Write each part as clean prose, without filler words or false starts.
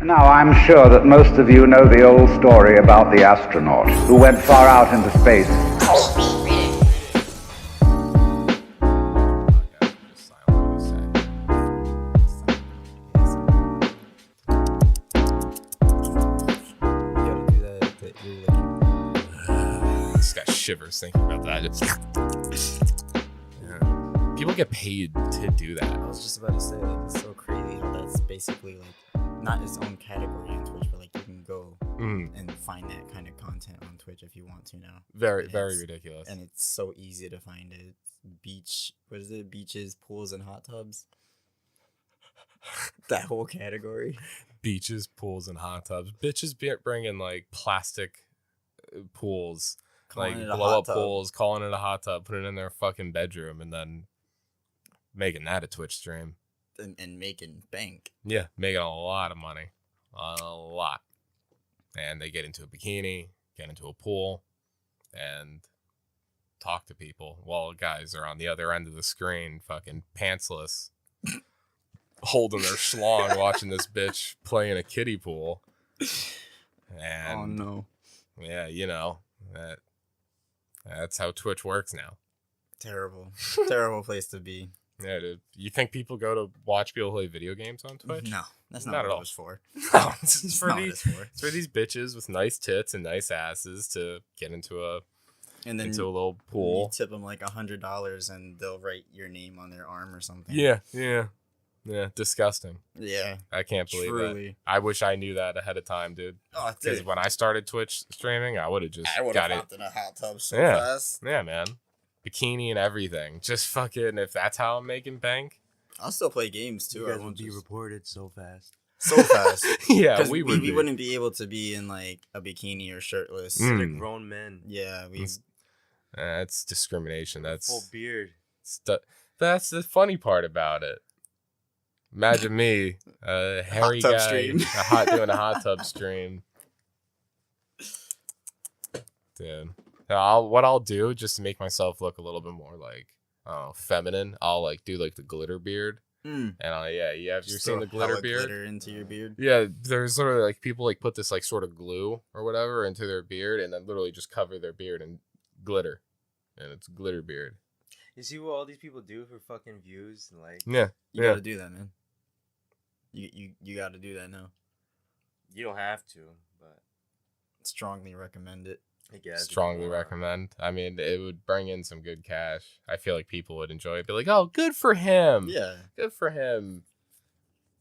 Now, I'm sure that most of you know the old story about the astronaut who went far out into space. This got shivers thinking about that. Yeah. People get paid to do that. I was just about to say, like, it's so crazy how that's basically like not its own category on Twitch, but like you can go and find that kind of content on Twitch if you want to now. Very ridiculous. And it's so easy to find it. What is it? Beaches, pools, and hot tubs. That whole category. Beaches, pools, and hot tubs. Bitches bringing like plastic pools, like blow up pools, calling it a hot tub, put it in their fucking bedroom, and then making that a Twitch stream. And making bank. Yeah, making a lot of money. A lot. And they get into a bikini, get into a pool, and talk to people while guys are on the other end of the screen, fucking pantsless, holding their schlong, watching this bitch play in a kiddie pool. And oh no. Yeah, you know, that's how Twitch works now. Terrible. Terrible place to be. Yeah, dude. You think people go to watch people play video games on Twitch? No, that's not what it was for. No, it's for these bitches with nice tits and nice asses to get into a little pool. You tip them like $100 and they'll write your name on their arm or something. Yeah. Disgusting. Yeah, I can't believe truly. that. I wish I knew that ahead of time, dude. Oh, because when I started Twitch streaming, I would have just got it. Hopped in a hot tub so fast. Yeah, man. Bikini and everything. Just fucking, if that's how I'm making bank. I'll still play games too. You guys would be reported so fast. So fast. Yeah, we wouldn't be able to be in like a bikini or shirtless. Like grown men. Yeah, that's discrimination. That's full beard. That's the funny part about it. Imagine me, a hairy guy, doing a hot tub stream. Dude. What I'll do just to make myself look a little bit more like feminine, I'll like do like the glitter beard. And you've seen the glitter beard? Glitter into your beard? Yeah, there's literally like people like put this like sort of glue or whatever into their beard and then literally just cover their beard in glitter. And it's glitter beard. You see what all these people do for fucking views and like you gotta do that, man. You gotta do that now. You don't have to, but strongly recommend it. I guess. Strongly recommend. I mean, it would bring in some good cash. I feel like people would enjoy it. Be like, oh, good for him. Yeah. Good for him.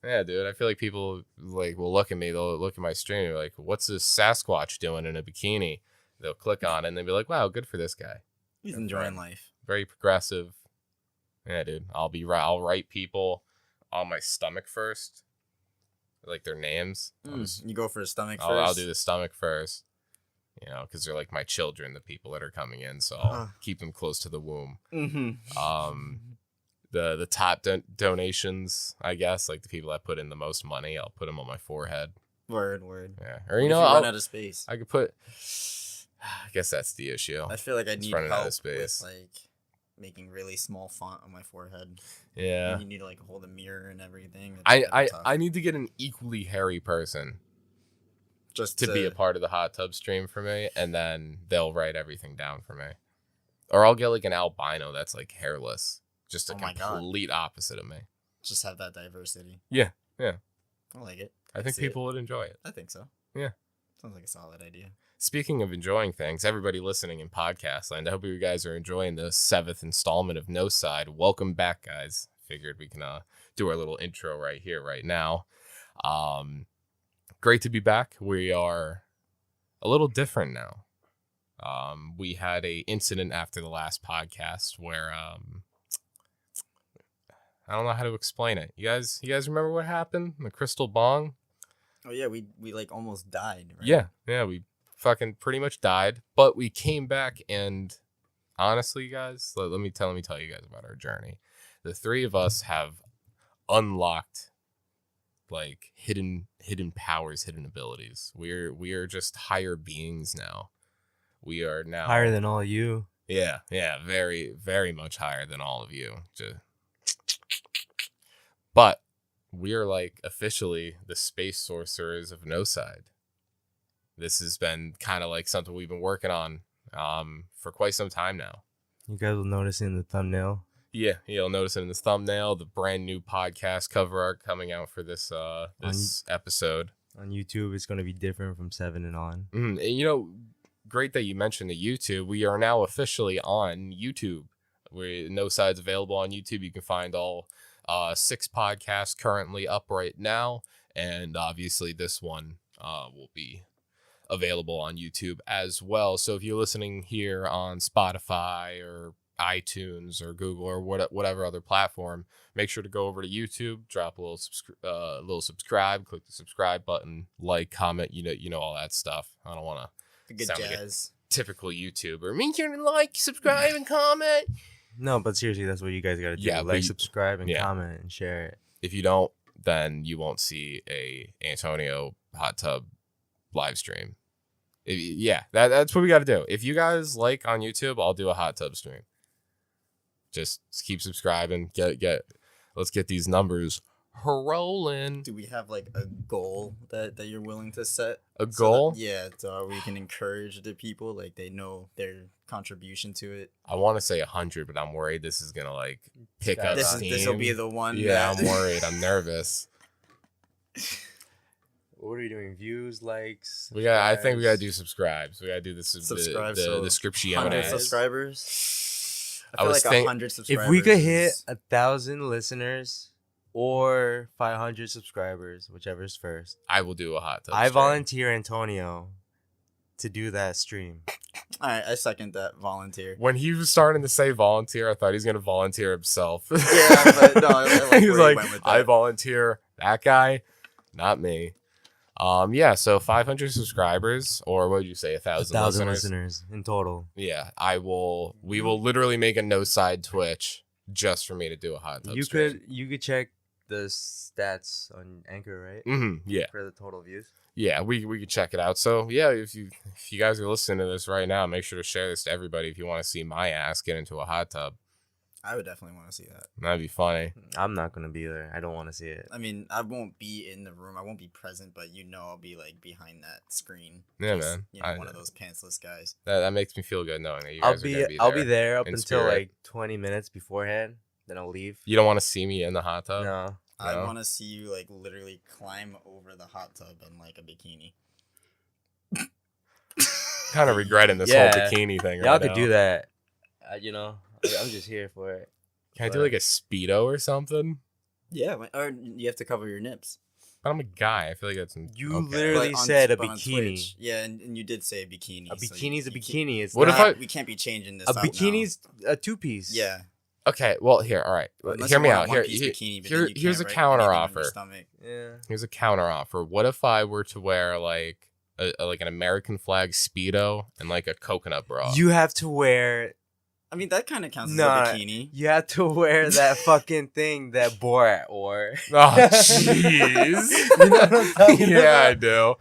Yeah, dude. I feel like people like will look at me. They'll look at my stream. And be like, what's this Sasquatch doing in a bikini? They'll click on it and they'll be like, wow, good for this guy. He's enjoying life. Very progressive. Yeah, dude. I'll write people on my stomach first. Like their names. You go for the stomach first? I'll do the stomach first. You know, because they're like my children, the people that are coming in, so I'll keep them close to the womb. The top donations, I guess, like the people that put in the most money, I'll put them on my forehead. Word. Yeah, or I'll run out of space. I could put. I guess that's the issue. I feel like I need help out of space. with like making really small font on my forehead. Yeah, you need to like hold a mirror and everything. I need to get an equally hairy person. Just to be a part of the hot tub stream for me, and then they'll write everything down for me. Or I'll get like an albino that's like hairless. Just a complete opposite of me. Just have that diversity. Yeah. I like it. I think people would enjoy it. I think so. Yeah. Sounds like a solid idea. Speaking of enjoying things, everybody listening in podcast land, I hope you guys are enjoying the 7th installment of Noside. Welcome back, guys. Figured we can do our little intro right here, right now. Great to be back. We are a little different now. We had a incident after the last podcast where I don't know how to explain it. You guys remember what happened? The crystal bong? Oh yeah, we like almost died, right? Yeah, we fucking pretty much died, but we came back, and honestly, guys, let me tell you guys about our journey. The three of us have unlocked like hidden powers, hidden abilities. We are just higher beings now. We are now higher than all you. Yeah, very, very much higher than all of you. But we are like officially the space sorcerers of Noside. This has been kind of like something we've been working on for quite some time now. You guys will notice in the thumbnail. Yeah, you'll notice it in this thumbnail, the brand new podcast cover art coming out for this this episode. On YouTube, it's going to be different from 7 and on. And, you know, great that you mentioned the YouTube. We are now officially on YouTube. Noside's available on YouTube. You can find all 6 podcasts currently up right now. And obviously this one will be available on YouTube as well. So if you're listening here on Spotify or iTunes or Google or whatever other platform, make sure to go over to YouTube, drop a little subscribe, click the subscribe button, like, comment, you know all that stuff. I don't want to Good sound like jazz. a typical YouTuber. Make sure to like, subscribe, and comment. No, but seriously, that's what you guys got to do. Yeah, like, subscribe, and yeah. comment, and share it. If you don't, then you won't see a Antonio hot tub live stream. That's what we got to do. If you guys like on YouTube, I'll do a hot tub stream. Just keep subscribing. Let's get these numbers rolling. Do we have like a goal that you're willing to set? A goal? So we can encourage the people, like they know their contribution to it. I want to say 100, but I'm worried this is gonna like pick up steam. This will be the one. Yeah, I'm worried. I'm nervous. What are we doing? Views, likes? I think we gotta do subscribes. We gotta do this. Subscribe. The description. 100 subscribers. I feel like 100 subscribers. If we could hit 1,000 listeners or 500 subscribers, whichever's first, I will do a hot tub. I stream. volunteer Antonio to do that stream. All right, I second that volunteer. When he was starting to say volunteer, I thought he was gonna volunteer himself. Yeah, but no, I like he was where like, went with I that. volunteer that guy, not me. So 500 subscribers, or what did you say, 1,000 listeners in total. Yeah, we will literally make a Noside Twitch just for me to do a hot tub. You could check the stats on Anchor, right? Mm-hmm. Yeah, for the total views. Yeah, we could check it out. So yeah, if you guys are listening to this right now, make sure to share this to everybody. If you want to see my ass get into a hot tub, I would definitely want to see that. that'd be funny. I'm not gonna be there. I don't want to see it. I mean, I won't be in the room. I won't be present, but I'll be like behind that screen. Yeah, Just, man. One of those pantsless guys. That makes me feel good knowing that you guys are gonna be there. I'll be there up in until spirit. like 20 minutes beforehand. Then I'll leave. You don't want to see me in the hot tub? No. I No? want to see you like literally climb over the hot tub in like a bikini. Kind of regretting this Yeah. whole bikini thing. Y'all right could now. do that. I'm just here for it. Can I do like a Speedo or something? Yeah, or you have to cover your nips. But I'm a guy. I feel like that's You okay. literally Like, on- said a but on bikini. Twitch. Yeah, and you did say a bikini. A so bikini's a you bikini. It's What if not, I- We can't be changing this. a out now. bikini's a 2-piece. Yeah. Okay, well, here, all right. Unless Hear you me want a out. Here, one-piece bikini, but here- then you here's a can't, right? counter Anything on your offer. stomach. Yeah. Here's a counter offer. What if I were to wear like an American flag Speedo and like a coconut bra? You have to wear. I mean, that kind of counts Nah. as a bikini. You have to wear that fucking thing that Borat wore. Oh, jeez. You know what I'm talking Yeah, I about? do.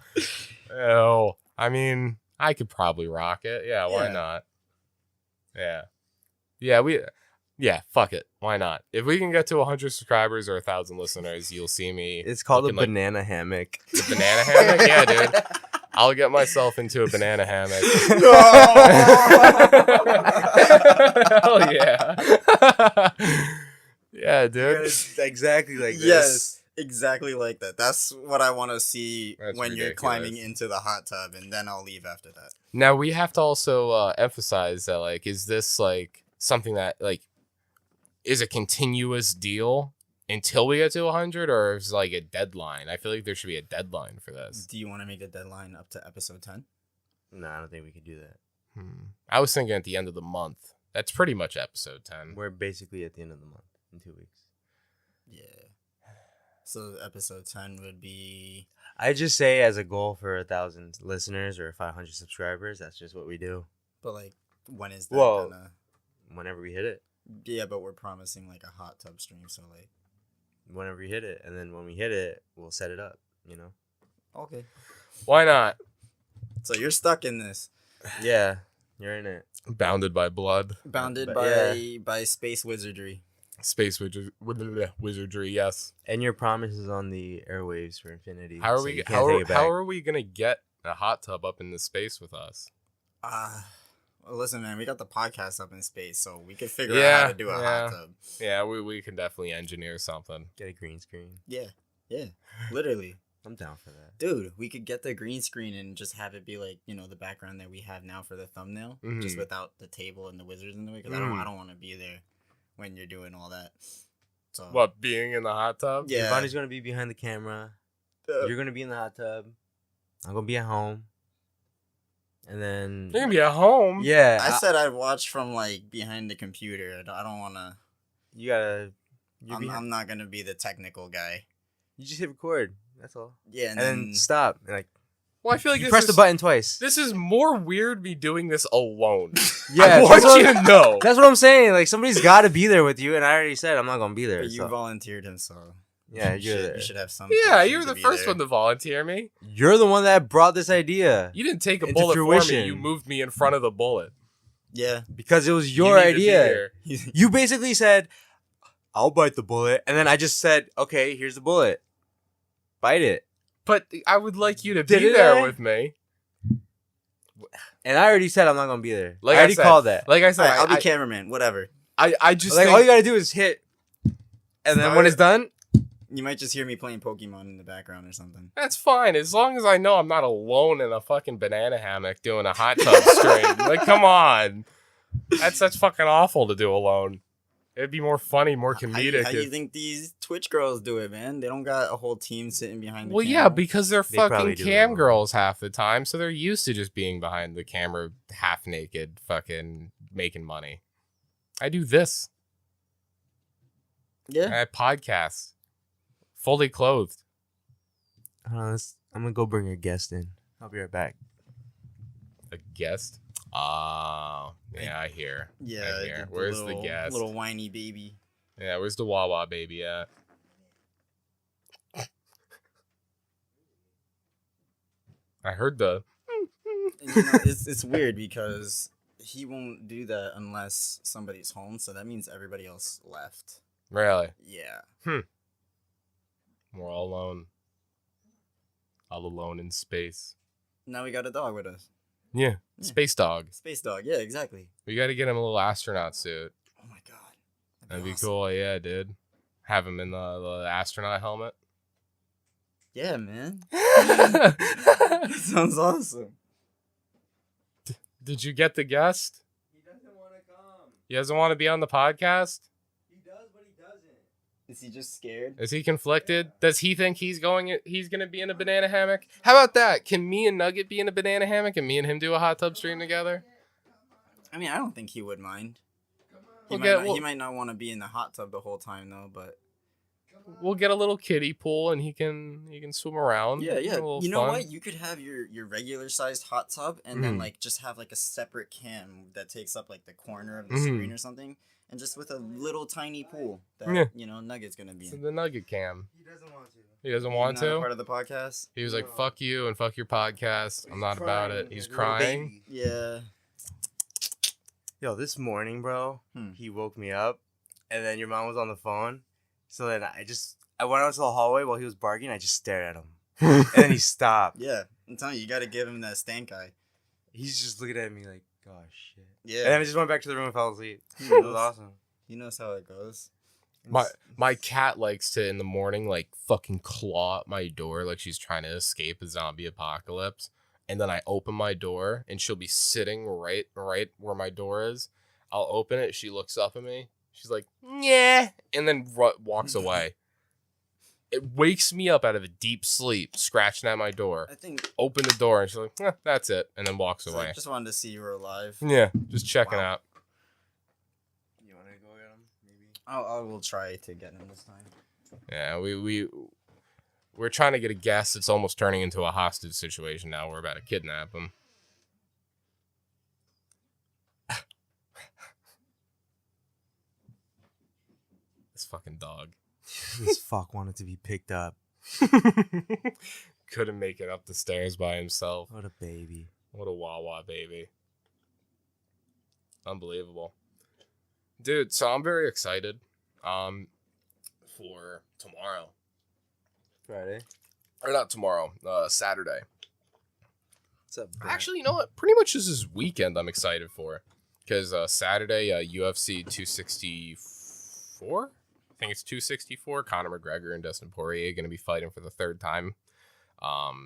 Oh, I mean, I could probably rock it. Yeah, why Yeah. not? Yeah, fuck it. Why not? If we can get to 100 subscribers or 1,000 listeners, you'll see me. It's called a looking like banana hammock. the banana hammock. Yeah, dude. I'll get myself into a banana hammock. Hell yeah. Yeah, dude. Exactly like this. Yes, exactly like that. That's what I want to see That's when you're ridiculous. climbing into the hot tub, and then I'll leave after that. Now we have to also emphasize that, like, is this like something that like is a continuous deal until we get to 100, or is like a deadline? I feel like there should be a deadline for this. Do you want to make the deadline up to episode 10? No, I don't think we could do that. I was thinking at the end of the month. That's pretty much episode 10. We're basically at the end of the month in 2 weeks. Yeah. So episode 10 would be. I just say as a goal for 1,000 listeners or 500 subscribers, that's just what we do. But like, when is that Well- gonna? Whenever we hit it. Yeah, but we're promising like a hot tub stream, so like. Whenever we hit it. And then when we hit it, we'll set it up, you know? Okay. Why not? So you're stuck in this, Yeah, you're in it. Bounded by blood. bounded But by yeah. by space wizardry. wizardry, yes. And your promise is on the airwaves for infinity. How are so we you can't take it back. how are we gonna get a hot tub up into space with us? Well, listen, man, we got the podcast up in space, so we could figure out how to do a hot tub. Yeah, we can definitely engineer something. Get a green screen. Yeah, literally. I'm down for that. Dude, we could get the green screen and just have it be like, the background that we have now for the thumbnail, just without the table and the wizards in the way, because I don't want to be there when you're doing all that. So What, being in the hot tub? Yeah. Bonnie's gonna be behind the camera. You're gonna be in the hot tub. I'm gonna be at home. And then You're gonna be at home. yeah, I said I'd watch from like behind the computer. I don't want to. you gotta. I'm not gonna be the technical guy. You just hit record. That's all. Yeah, And then stop. And like Well, I feel like you this press is, the button twice. This is more weird me doing this alone. Yeah, I want you to know. That's what I'm saying. Like somebody's got to be there with you, and I already said I'm not gonna be there. But you so. volunteered him, so Yeah, you you're there. should have some. Yeah, passion you were to the be first there. one to volunteer me. You're the one that brought this idea You didn't take a Into bullet for fruition. me. You moved me in front of the bullet. Yeah, because it was You your need to be idea. here. You basically said, "I'll bite the bullet," and then I just said, "Okay, here's the bullet. Bite it." But I would like you to be Didn't there I? with me. And I already said I'm not gonna be there. Like I already said, called that. Like I said, Alright, I'll be I, cameraman. Whatever. I just Like think, all you gotta do is hit, and then when it's done, You might just hear me playing Pokemon in the background or something. that's fine as long as I know I'm not alone in a fucking banana hammock doing a hot tub stream. Like, come on, that's fucking awful to do alone. It'd be more funny, more comedic. How you if- think these Twitch girls do it, man? They don't got a whole team sitting behind the Well, camera. yeah, because they're They probably fucking do cam that. girls half the time, so they're used to just being behind the camera, half naked, fucking making money. I do this. Yeah. I podcast, fully clothed. I'm gonna go bring a guest in. I'll be right back. A guest. Yeah, I hear. Yeah. I hear. the Where's little, the guest? Little whiny baby. Yeah, where's the Wawa baby at? I heard the. And, it's weird because he won't do that unless somebody's home, so that means everybody else left. Really? Yeah. We're all alone. All alone in space. Now we got a dog with us. Yeah. Yeah. Space dog. Space dog. Yeah, exactly. We got to get him a little astronaut suit. Oh my god. That'd be awesome. cool. Yeah, dude. Have him in the astronaut helmet. Yeah, man. That sounds awesome. Did you get the guest? He doesn't want to come. He doesn't want to be on the podcast? He does, but he doesn't. Is he just scared? Is he conflicted? Does he think he's gonna be in a banana hammock? How about that? Can me and Nugget be in a banana hammock and me and him do a hot tub stream together? I mean, I don't think he would mind. He, We'll might, get- not, we'll- he might not want to be in the hot tub the whole time though, but We'll get a little kiddie pool and he can swim around. yeah. A little You know fun. what? You could have your regular sized hot tub and then Mhm. like just have like a separate cam that takes up like the corner of the Mhm. screen or something, and just with a little tiny pool that Yeah. Nugget's gonna be So in. the Nugget cam. He doesn't want to. He doesn't He's want not a to. part of the podcast. He was like, No. "Fuck you and fuck your podcast." I'm not about it. He's crying. Yeah. Yo, this morning, bro, he woke me up, and then your mom was on the phone. So then I went out to the hallway while he was barking. I just stared at him, and then he stopped. Yeah. I'm telling you, you got to give him that stank eye. He's just looking at me like, "Oh shit." Yeah. And then I just went back to the room and fell asleep. He It was knows. awesome. He knows how it goes. My cat likes to in the morning like fucking claw at my door like she's trying to escape a zombie apocalypse, and then I open my door and she'll be sitting right where my door is. I'll open it. She looks up at me. She's like, "Yeah," and then walks away. It wakes me up out of a deep sleep, scratching at my door. I think Open the door and she's like, "That's it," and then walks so away. I just wanted to see you were alive. Yeah, just checking Wow. out. You want to go get him? Maybe. I will try to get him this time. Yeah, we're trying to get a guest. It's almost turning into a hostage situation now. We're about to kidnap him. This fucking dog. This fuck wanted to be picked up. Couldn't make it up the stairs by himself. What a baby. What a Wawa baby. Unbelievable. Dude, so I'm very excited. For tomorrow. Friday. Or not tomorrow, Saturday. What's up, Brent? Actually, you know what? Pretty much this weekend I'm excited for. Because Saturday, UFC 264? I think it's 264. Conor McGregor and Dustin Poirier are going to be fighting for the third time.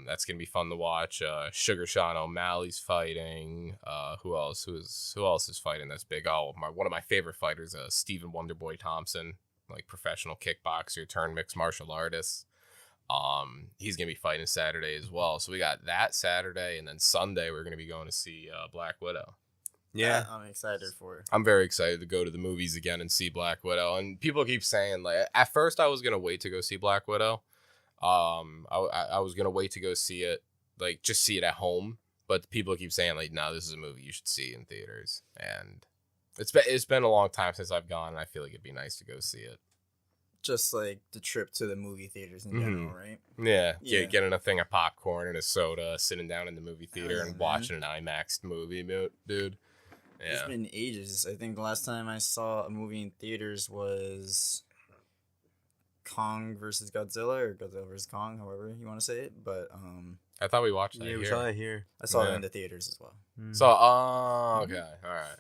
That's going to be fun to watch. Sugar Sean O'Malley's fighting. Who else? Who else is fighting that's big? Oh, one of my favorite fighters, Stephen Wonderboy Thompson, like professional kickboxer turned mixed martial artist. He's gonna be fighting Saturday as well. So we got that Saturday, and then Sunday we're gonna be going to see Black Widow. Yeah, I'm excited for it. I'm very excited to go to the movies again and see Black Widow. And people keep saying, like, at first I was gonna wait to go see Black Widow. I was gonna wait to go see it, like just see it at home. But people keep saying, like, no, this is a movie you should see in theaters. And it's been a long time since I've gone, and I feel like it'd be nice to go see it. Just like the trip to the movie theaters in general, right? Yeah, Yeah. getting a thing of popcorn and a soda, sitting down in the movie theater yeah, and man. watching an IMAX movie, dude. It's Yeah. been ages. I think the last time I saw a movie in theaters was Kong versus Godzilla, or Godzilla versus Kong, however you want to say it. But I thought we watched that yeah, we here. saw it here. I saw it Yeah. in the theaters as well. So, okay, all right.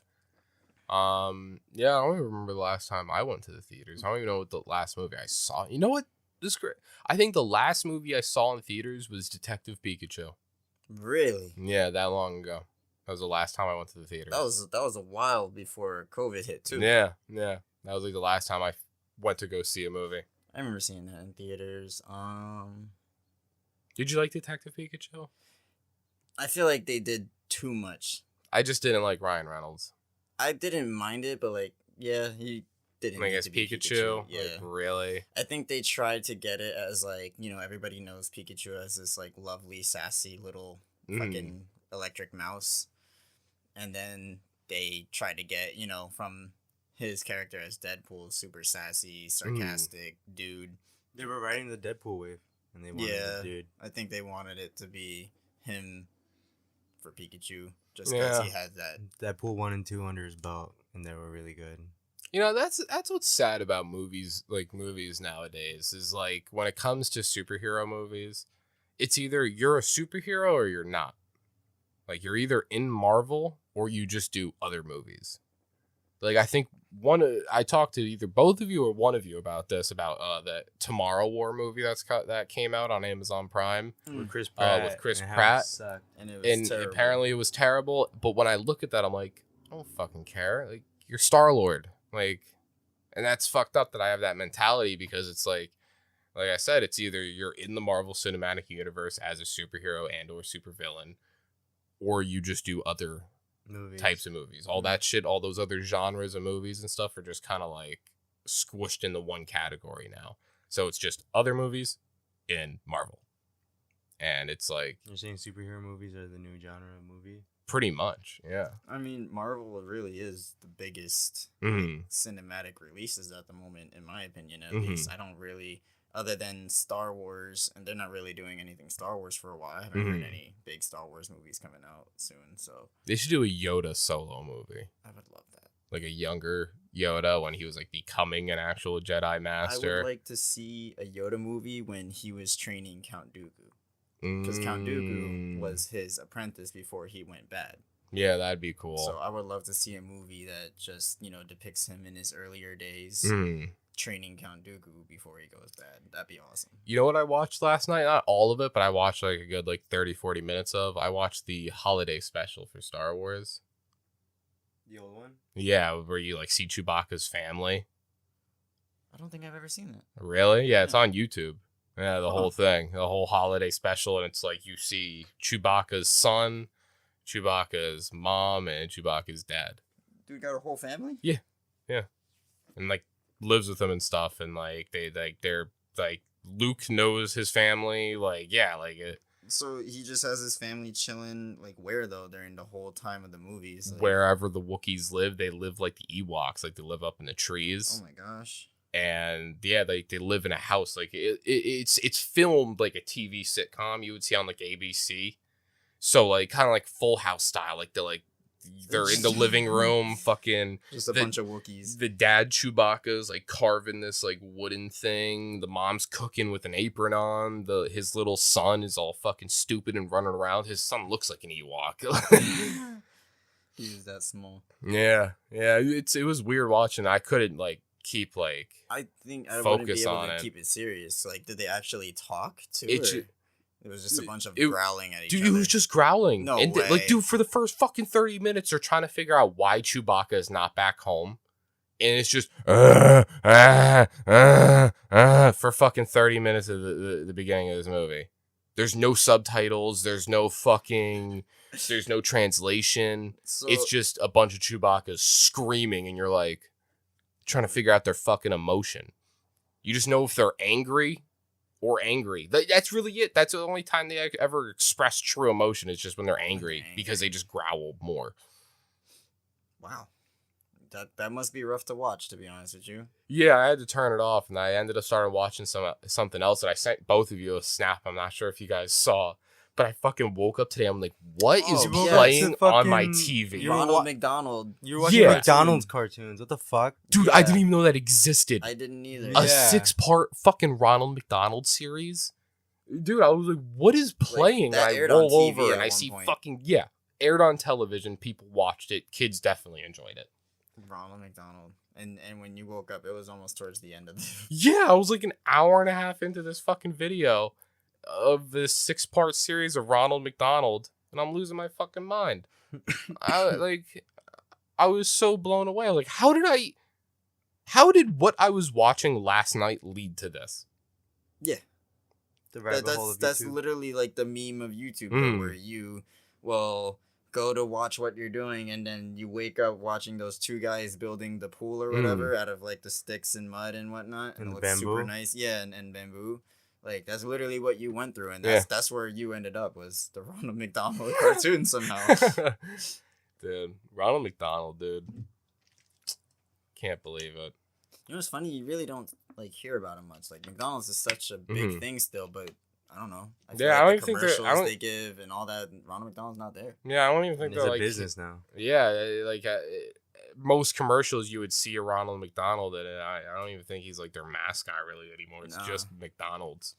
Yeah, I don't even remember the last time I went to the theaters. I don't even know what the last movie I saw. You know what? This great. I think the last movie I saw in theaters was Detective Pikachu. Really? Yeah, that long ago. That was the last time I went to the theater. That was a while before COVID hit too. Yeah. That was like the last time I went to go see a movie. I remember seeing that in theaters. Did you like Detective Pikachu? I feel like they did too much. I just didn't like Ryan Reynolds. I didn't mind it, but like, yeah, he didn't. Like need as to be Pikachu? Yeah. Like, really? I think they tried to get it as like, everybody knows Pikachu as this like lovely, sassy little fucking electric mouse. And then they tried to get, from his character as Deadpool, super sassy, sarcastic dude. They were riding the Deadpool wave, and they wanted the dude. I think they wanted it to be him for Pikachu, just because he had that. Deadpool 1 and 2 under his belt, and they were really good. That's what's sad about movies nowadays is like when it comes to superhero movies, it's either you're a superhero or you're not. Like you're either in Marvel or you just do other movies. Like I think I talked to either both of you or one of you about this the Tomorrow War movie that came out on Amazon Prime With Chris Pratt. with Chris and how it Pratt. sucked. And it was terrible. Apparently it was terrible. But when I look at that, I'm like, I don't fucking care. Like you're Star-Lord. Like, and that's fucked up that I have that mentality because it's like I said, it's either you're in the Marvel Cinematic Universe as a superhero and or supervillain, or you just do other Movies. types of movies. All that shit, all those other genres of movies and stuff are just kind of like squished into one category now. So it's just other movies in Marvel. And it's like You're saying superhero movies are the new genre of movie? pretty much, yeah. I mean, Marvel really is the biggest Mhm. cinematic releases at the moment, in my opinion, at Mhm. least. I don't really, other than Star Wars, and they're not really doing anything Star Wars for a while. I haven't heard Mhm. any big Star Wars movies coming out soon, so They should do a Yoda solo movie. I would love that. Like a younger Yoda when he was like becoming an actual Jedi Master. I would like to see a Yoda movie when he was training Count Dooku. Because Count Dooku was his apprentice before he went bad. Yeah, that'd be cool. So I would love to see a movie that just, depicts him in his earlier days training Count Dooku before he goes bad. That'd be awesome. You know what I watched last night? Not all of it, but I watched like a good 30-40 minutes of. I watched the holiday special for Star Wars. The old one? Yeah, where you like see Chewbacca's family. I don't think I've ever seen that. Really? Yeah, it's on YouTube. Yeah, the whole thing, the whole holiday special, and it's like you see Chewbacca's son, Chewbacca's mom, and Chewbacca's dad. Dude got a whole family? And like lives with them and stuff, and like they're like Luke knows his family, like yeah, like it, So he just has his family chilling, like where though during the whole time of the movies? Like, wherever the Wookiees live, they live like the Ewoks, like they live up in the trees. Oh my gosh. And yeah, they live in a house. Like it's filmed like a TV sitcom you would see on like ABC. So like kind of like Full House style. Like they're in the living room, fucking Just a bunch of Wookiees. the dad Chewbacca's like carving this like wooden thing. The mom's cooking with an apron on. His little son is all fucking stupid and running around. His son looks like an Ewok. He's that small. yeah. It was weird watching. I couldn't like keep like I think I wouldn't be focus able on to it. keep it serious. Like, did they actually talk to It it? ju- It was just a bunch of it- growling at each Dude, other. it was just growling. No and way. Like, dude, for the first fucking 30 minutes, they're trying to figure out why Chewbacca is not back home. And it's just, for fucking 30 minutes of the beginning of this movie. There's no subtitles. There's no translation. So, It's just a bunch of Chewbaccas screaming, and you're like, trying to figure out their fucking emotion. You just know if they're angry or angry. That's really it. That's the only time they ever express true emotion. Is just when they're angry, because they just growl more. wow. That must be rough to watch, to be honest with you. Yeah, I had to turn it off, and I ended up starting watching something else. And I sent both of you a snap. I'm not sure if you guys saw, but I fucking woke up today. I'm like, what is Oh, yeah. playing It's a on my fucking- TV? You're Ronald wa- McDonald. You're watching Yeah. McDonald's cartoons. What the fuck? Dude, I Yeah. didn't even know that existed. I didn't either. A Yeah. 6-part fucking Ronald McDonald series. Dude, I was like, what is playing? that and I aired on roll TV over at and I one see point. aired on television. People watched it. Kids definitely enjoyed it. Ronald McDonald. And when you woke up, it was almost towards the end of the... Yeah, I was like an hour and a half into this fucking video of this 6-part series of Ronald McDonald, and I'm losing my fucking mind. I was so blown away. Like, how did what I was watching last night lead to this? Yeah. The rabbit hole of That's YouTube. literally like the meme of YouTube, though, Mm. where you will go to watch what you're doing, and then you wake up watching those two guys building the pool or whatever out of like the sticks and mud and whatnot, And it the looks super bamboo. nice. Yeah, and bamboo. Like, that's literally what you went through, and Yeah. that's where you ended up, was the Ronald McDonald cartoon somehow. Dude, Ronald McDonald, dude. Can't believe it. You know what's funny? You really don't like hear about him much. Like, McDonald's is such a big Mhm. thing still, but I don't know. I feel Yeah, I like don't the even think they're- I commercials don't- they give and all that, Ronald McDonald's not there. Yeah, I don't even think It's they're a like business now. Yeah, like most commercials you would see a Ronald McDonald in it. I don't even think he's like their mascot really anymore. It's No. just McDonald's.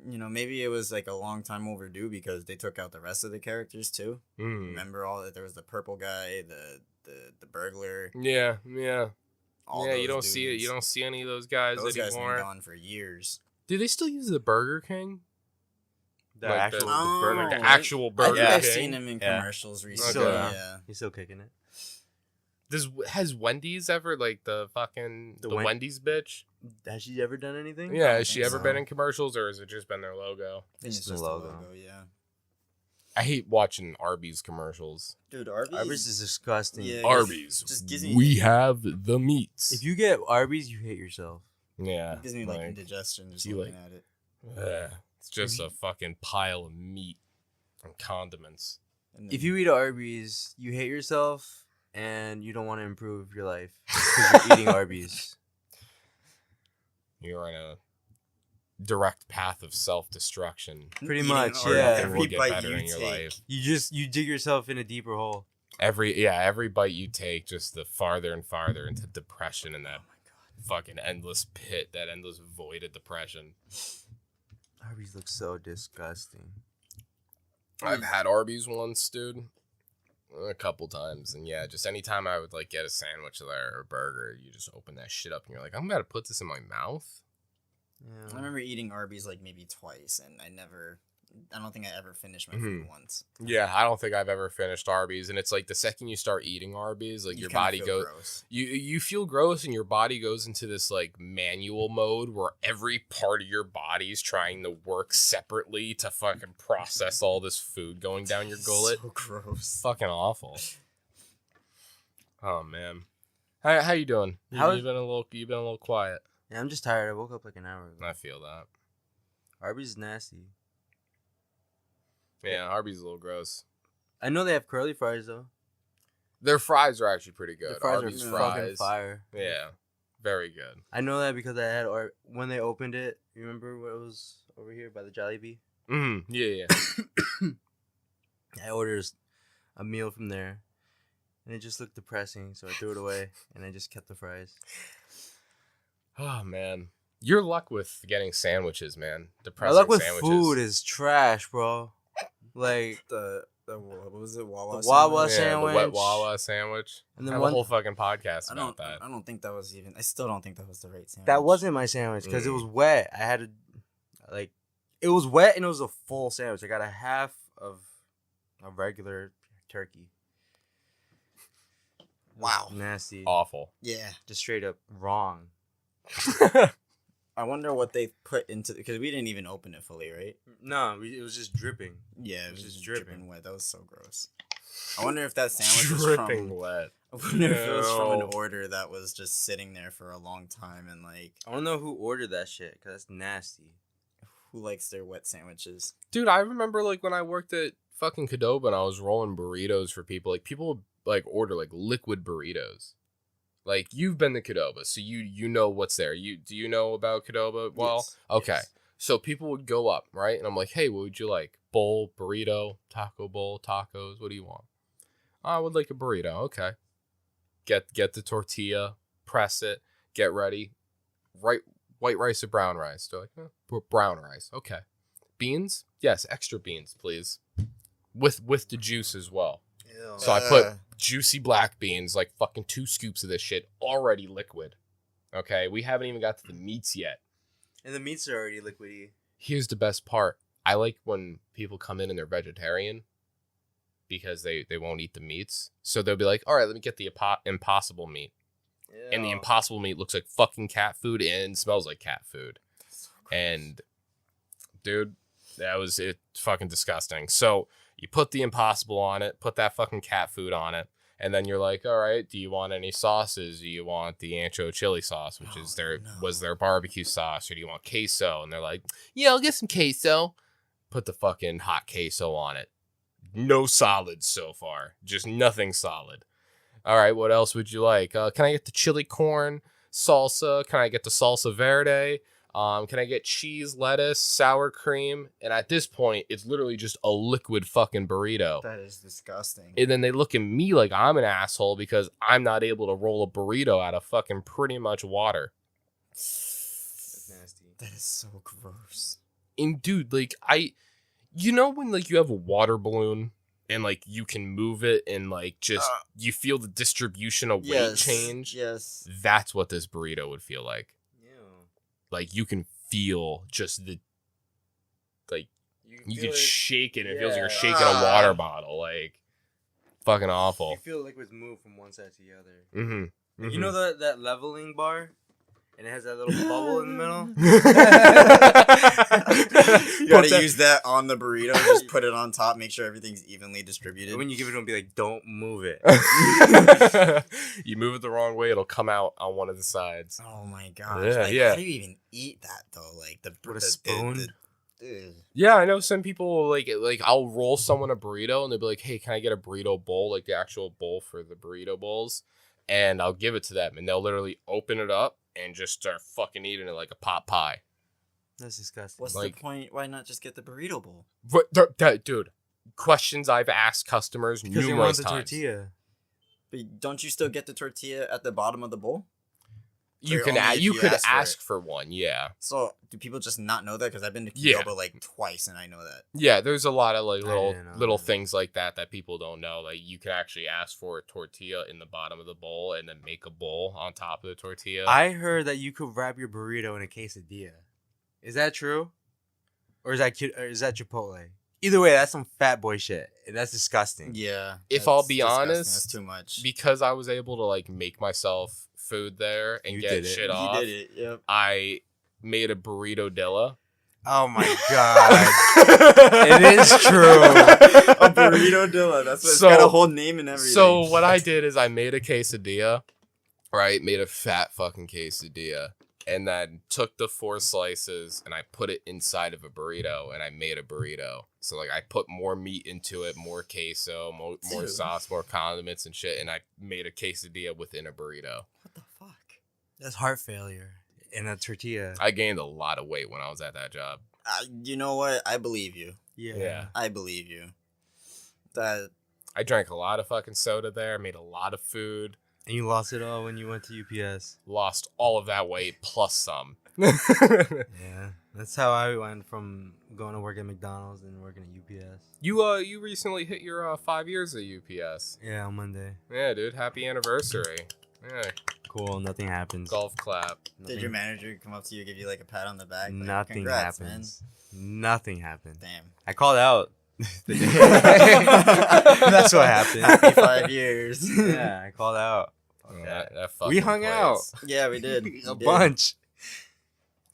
You know, maybe it was like a long time overdue because they took out the rest of the characters too. Mm. Remember all that? There was the purple guy, the burglar. Yeah. All Yeah, you those don't see it. You dudes. don't see any of those guys Those guys anymore. been gone for years. Do they still use the Burger King? The Like actual the- Oh, Burger Like King. the actual I Burger think I've King? seen him in Yeah. commercials He's recently. still Okay. Yeah. He's still kicking it. Has Wendy's ever like the fucking The the Wen- Wendy's bitch? Has she ever done anything? Yeah, don't has she think ever so. been in commercials, or has it just been their logo? I think it's Just the just logo. the logo. Yeah. I hate watching Arby's commercials. Dude, Arby's. Arby's is disgusting. Yeah. Arby's, just gives me- we have the meats. If you get Arby's, you hate yourself. yeah, It gives me like indigestion just you, looking like- at it. it's just a fucking pile of meat and condiments. And If then- you eat Arby's, you hate yourself and you don't want to improve your life because you're eating Arby's. You're in a direct path of self-destruction. Pretty eating much, Arby's, yeah. Nothing will every get bite better you in your take. life. You dig yourself in a deeper hole. Every bite you take, just the farther and farther into depression and that Oh my god. fucking endless pit, that endless void of depression. Arby's looks so disgusting. I've had Arby's once, dude. A couple times, and yeah, just anytime I would like get a sandwich there or a burger, you just open that shit up and you're like, I'm about to put this in my mouth. Yeah. I remember eating Arby's like maybe twice, and I don't think I ever finished my food once. Yeah, I don't think I've ever finished Arby's, and it's like the second you start eating Arby's, like You your kinda body feel goes, gross. you feel gross, and your body goes into this like manual mode where every part of your body is trying to work separately to fucking process all this food going down your gullet. So gross. Fucking awful. Oh man, how you doing? How is- You've been a little quiet. Yeah, I'm just tired. I woke up like an hour ago. I feel that. Arby's is nasty. Yeah, Arby's is a little gross. I know they have curly fries though. Their fries are actually pretty good. The fries Arby's are fries. fucking fire. Yeah, very good. I know that because I had when they opened it. You remember what it was over here by the Jollibee? Yeah. I ordered a meal from there, and it just looked depressing, so I threw it away, and I just kept the fries. Oh man, your luck with getting sandwiches, man. My Depressing luck with sandwiches. food is trash, bro. Like The what was it? Wawa. The Wawa sandwich? Yeah, the wet sandwich. Wawa sandwich. And I then have one- a whole fucking podcast I about don't. that. I don't think that was even. I still don't think that was the right sandwich. that wasn't my sandwich because it was wet. I had to, like, it was wet and it was a full sandwich. I got a half of a regular turkey. Wow. Nasty. Awful. Yeah. Just straight up wrong. I wonder what they put into because we didn't even open it fully, right? No, it was just dripping. Yeah, it was Just just dripping. dripping wet. That was so gross. I wonder if that sandwich was Dripping from. wet. I wonder if it was from an Ew. order that was just sitting there for a long time and like I don't know who ordered that shit because that's nasty. who likes their wet sandwiches. Dude, I remember like when I worked at fucking Qdoba and I was rolling burritos for people. Like people would like order like liquid burritos. Like you've been to Qdoba, so you know what's there. Do you know about Qdoba? Well, Yes, okay. yes. So people would go up, right? And I'm like, hey, what would you like? Bowl, burrito, taco bowl, tacos. What do you want? I would like a burrito. Okay. Get the tortilla, press it, get ready. Right, white rice or brown rice? They're like, brown rice. Okay. Beans? Yes, extra beans, please. With the juice as well. Ew. So I put juicy black beans, like fucking 2 scoops of this shit, already liquid. Okay, we haven't even got to the meats yet. And the meats are already liquidy. Here's the best part. I like when people come in and they're vegetarian because they won't eat the meats. So they'll be like, all right, let me get the impossible meat. And the impossible meat looks like fucking cat food and smells like cat food. And dude, that was it. Fucking disgusting. So you put the impossible on it, put that fucking cat food on it, and then you're like, all right, do you want any sauces? Do you want the ancho chili sauce, which is their barbecue sauce, or do you want queso? And they're like, yeah, I'll get some queso. Put the fucking hot queso on it. No solids so far. Just nothing solid. All right, what else would you like? Can I get the chili corn salsa? Can I get the salsa verde? Can I get cheese, lettuce, sour cream? And at this point, it's literally just a liquid fucking burrito. That is disgusting. And then they look at me like I'm an asshole because I'm not able to roll a burrito out of fucking pretty much water. That's nasty. That is so gross. And dude, like you know when like you have a water balloon and like you can move it and like just you feel the distribution of weight change? Yes. That's what this burrito would feel like. Ew. Like you can feel just the like you can shake it and it feels like you're shaking a water bottle. Like fucking awful. You feel liquids move from one side to the other. Mm-hmm. You know that leveling bar? And it has that little bubble in the middle? You gotta use that on the burrito. Just put it on top. Make sure everything's evenly distributed. And when you give it to them, be like, don't move it. You move it the wrong way, it'll come out on one of the sides. Oh my gosh. Yeah, Like, yeah. How do you even eat that though? Like With a spoon? Ugh. Yeah, I know some people like I'll roll someone a burrito and they'll be like, hey, can I get a burrito bowl? Like the actual bowl for the burrito bowls. And I'll give it to them and they'll literally open it up and just start fucking eating it like a pot pie. That's disgusting. What's Like- the point? Why not just get the burrito bowl? Dude, questions I've asked customers Because they want numerous the times. tortilla. But don't you still get the tortilla at the bottom of the bowl? You Or can only if you you could ask for ask it. for one, yeah. So do people just not know that? Because I've been to Yeah. Qdoba like twice and I know that. Yeah, there's a lot of like I little didn't know little that. things like that people don't know. Like you can actually ask for a tortilla in the bottom of the bowl and then make a bowl on top of the tortilla. I heard that you could wrap your burrito in a quesadilla. Is that true? Or is that Chipotle? Either way, that's some fat boy shit. That's disgusting. Yeah. If I'll that's be disgusting. honest, that's too much. because I was able to like make myself food there and You get did it. shit You off. You did it. Yep. I made a burrito dilla. Oh my god. It is true. A burrito dilla. That's what it's got a whole name and everything. So what I did is I made a quesadilla, right? Made a fat fucking quesadilla, and then took the 4 slices and I put it inside of a burrito, and I made a burrito. So like I put more meat into it, more queso, more Dude. sauce, more condiments and shit, and I made a quesadilla within a burrito. What the fuck? That's heart failure in a tortilla. I gained a lot of weight when I was at that job. You know what? I believe you. Yeah. I believe you. That I drank a lot of fucking soda there, made a lot of food, And you lost it all when you went to UPS. lost all of that weight plus some. Yeah, that's how I went from going to work at McDonald's and working at UPS. You recently hit your 5 years at UPS. Yeah, on Monday. Yeah, dude, happy anniversary. Yeah, Cool. Nothing happens. golf clap. Did your manager come up to you, give you like a pat on the back? Like, Nothing Congrats, happens. Nothing happened. Man. Damn. I called out. That's what happened. Happy 5 years. Yeah, I called out. That We fucking hung place. out. Yeah, we did. A bunch.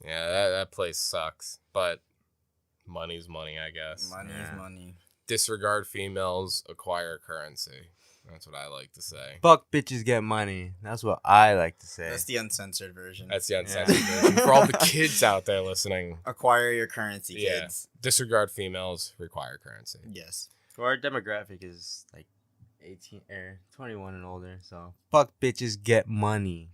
Yeah, that place sucks. But money's money, I guess. Money Yeah. is money. Disregard females, acquire currency. That's what I like to say. Fuck bitches get money. That's what I like to say. That's the uncensored version. That's the uncensored version. For all the kids out there listening, Acquire your currency, Yeah. kids. disregard females, require currency. Yes. Well, our demographic is like 18 or 21 and older, so fuck bitches get money.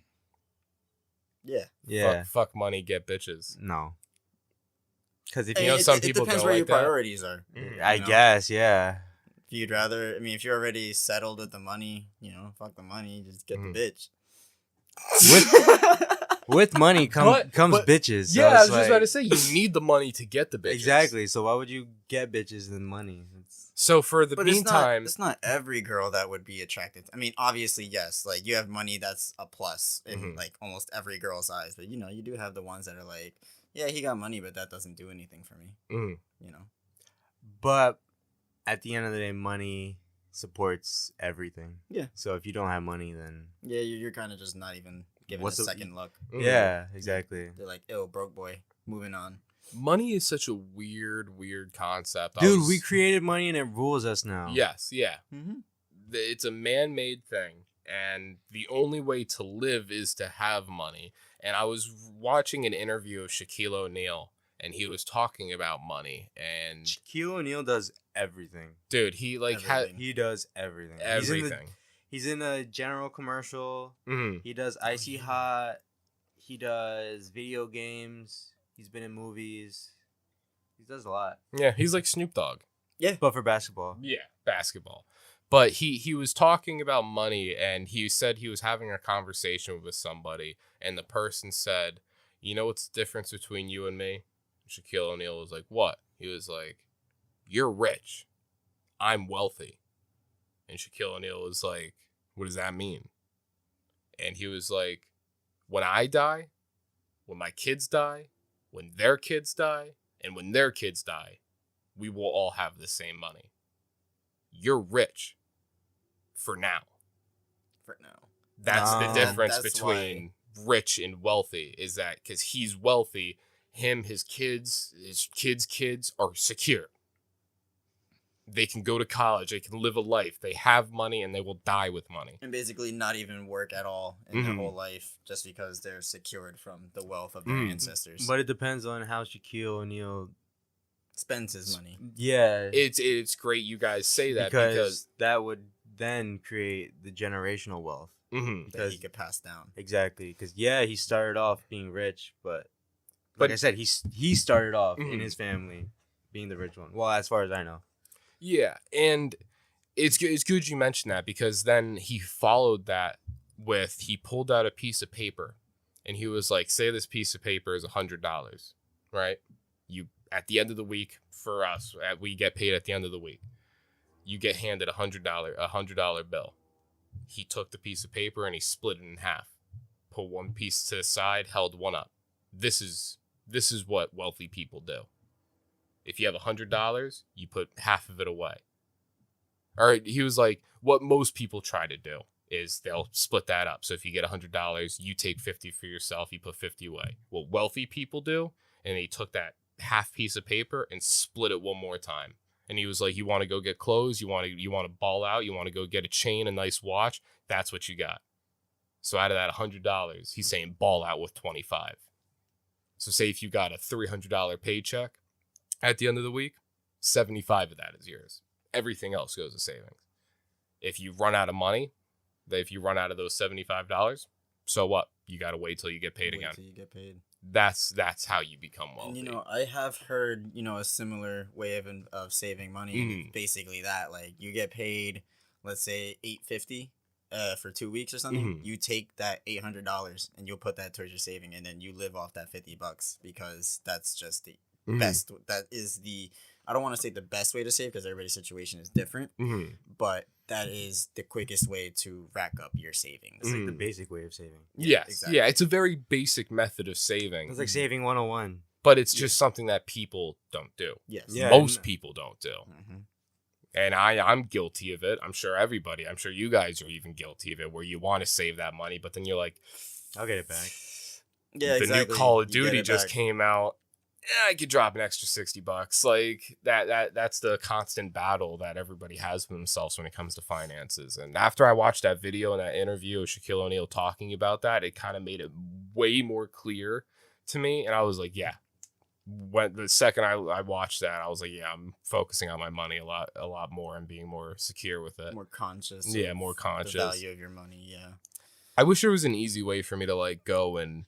Yeah. Yeah. Fuck money, get bitches. No. Because if I you know, mean, some it people depends don't where like your that. priorities are. I you know? guess, yeah. If you'd rather, I mean, if you're already settled with the money, fuck the money, just get Mhm. the bitch. With money comes But- bitches. So Yeah, I it's was just about like- to say, you need the money to get the bitches. Exactly. So why would you get bitches than money? So for the But meantime, it's not every girl that would be attracted. I mean, obviously, yes, like you have money, that's a plus in Mhm. like almost every girl's eyes. But you do have the ones that are like, yeah, he got money, but that doesn't do anything for me. Mhm. But at the end of the day, money supports everything. Yeah. So if you don't have money, then Yeah, you're kind of just not even giving What's a the- second look. Mhm. yeah, exactly. They're like, "Ew, broke boy, moving on." money is such a weird concept. Dude, we created money and it rules us now. Yes, yeah. Mm-hmm. It's a man-made thing, and the only way to live is to have money. And I was watching an interview of Shaquille O'Neal, and he was talking about money. And Shaquille O'Neal does everything. dude, he like had Everything. He does everything. everything. He's in a general commercial. Mhm. He does Icy Hot. He does video games. He's been in movies. He does a lot. Yeah, he's like Snoop Dogg. But for basketball. Yeah, basketball. But he was talking about money, and he said he was having a conversation with somebody, and the person said, "You know what's the difference between you and me?" Shaquille O'Neal was like, "What?" He was like, "You're rich. I'm wealthy." And Shaquille O'Neal was like, "What does that mean?" And he was like, "When I die, when my kids die, when their kids die, and when their kids die, we will all have the same money. You're rich for now." For now. That's the Ah. difference That's between rich and wealthy, is that because he's wealthy, his kids, his kids are secure. They can go to college, they can live a life, they have money, and they will die with money. And basically not even work at all in their Mhm. whole life just because they're secured from the wealth of their Mhm. ancestors. But it depends on how Shaquille O'Neal. Spends his money. Yeah. It's great you guys say that because that would then create the generational wealth. Mhm. That he could pass down. Exactly. Because, yeah, he started off being rich, but But- like I said, he started off in Mhm. his family being the rich one. Well, as far as I know. Yeah, and it's good you mentioned that, because then he followed that with, he pulled out a piece of paper and he was like, say this piece of paper is $100, right? You, at the end of the week, for us, we get paid at the end of the week, you get handed $100 bill. He took the piece of paper and he split it in half, put one piece to the side, held one up. This is what wealthy people do. If you have $100, you put half of it away. All right, he was like, what most people try to do is they'll split that up. So if you get $100, you take 50 for yourself, you put 50 away. What wealthy people do, and he took that half piece of paper and split it one more time. And he was like, you want to go get clothes, you want to ball out, you want to go get a chain, a nice watch, that's what you got. So out of that $100, he's saying ball out with 25. So say if you got a $300 paycheck, at the end of the week, 75 of that is yours. Everything else goes to savings. If you run out of money, if you run out of those $75, so what? You got to wait till you get paid Wait again. till you get paid. That's how you become wealthy. And I have heard, a similar way of saving money. And Mhm. it's basically that, like, you get paid let's say $850 for 2 weeks or something, Mhm. you take that $800 and you'll put that towards your saving, and then you live off that $50 because that's just the Mhm. best. That is the, I don't want to say the best way to save because everybody's situation is different, Mhm. but that is the quickest way to rack up your savings. It's like the basic way of saving. Yeah, Yes. exactly. Yeah, it's a very basic method of saving, It's like saving 101. but it's just something that people don't do. Yes. Yeah. Most people don't do. Mhm. And I'm guilty of it. I'm sure you guys are even guilty of it, where you want to save that money, but then you're like, I'll get it back. Yeah, the exactly. new Call of You get Duty it just back. came out. Yeah, I could drop an extra $60. Like that's the constant battle that everybody has with themselves when it comes to finances. And after I watched that video and that interview of Shaquille O'Neal talking about that, it kind of made it way more clear to me. And I was like, yeah. When the second I watched that, I was like, yeah, I'm focusing on my money a lot more and being more secure with it. More conscious. Yeah, of more conscious. The value of your money. Yeah. I wish there was an easy way for me to like go and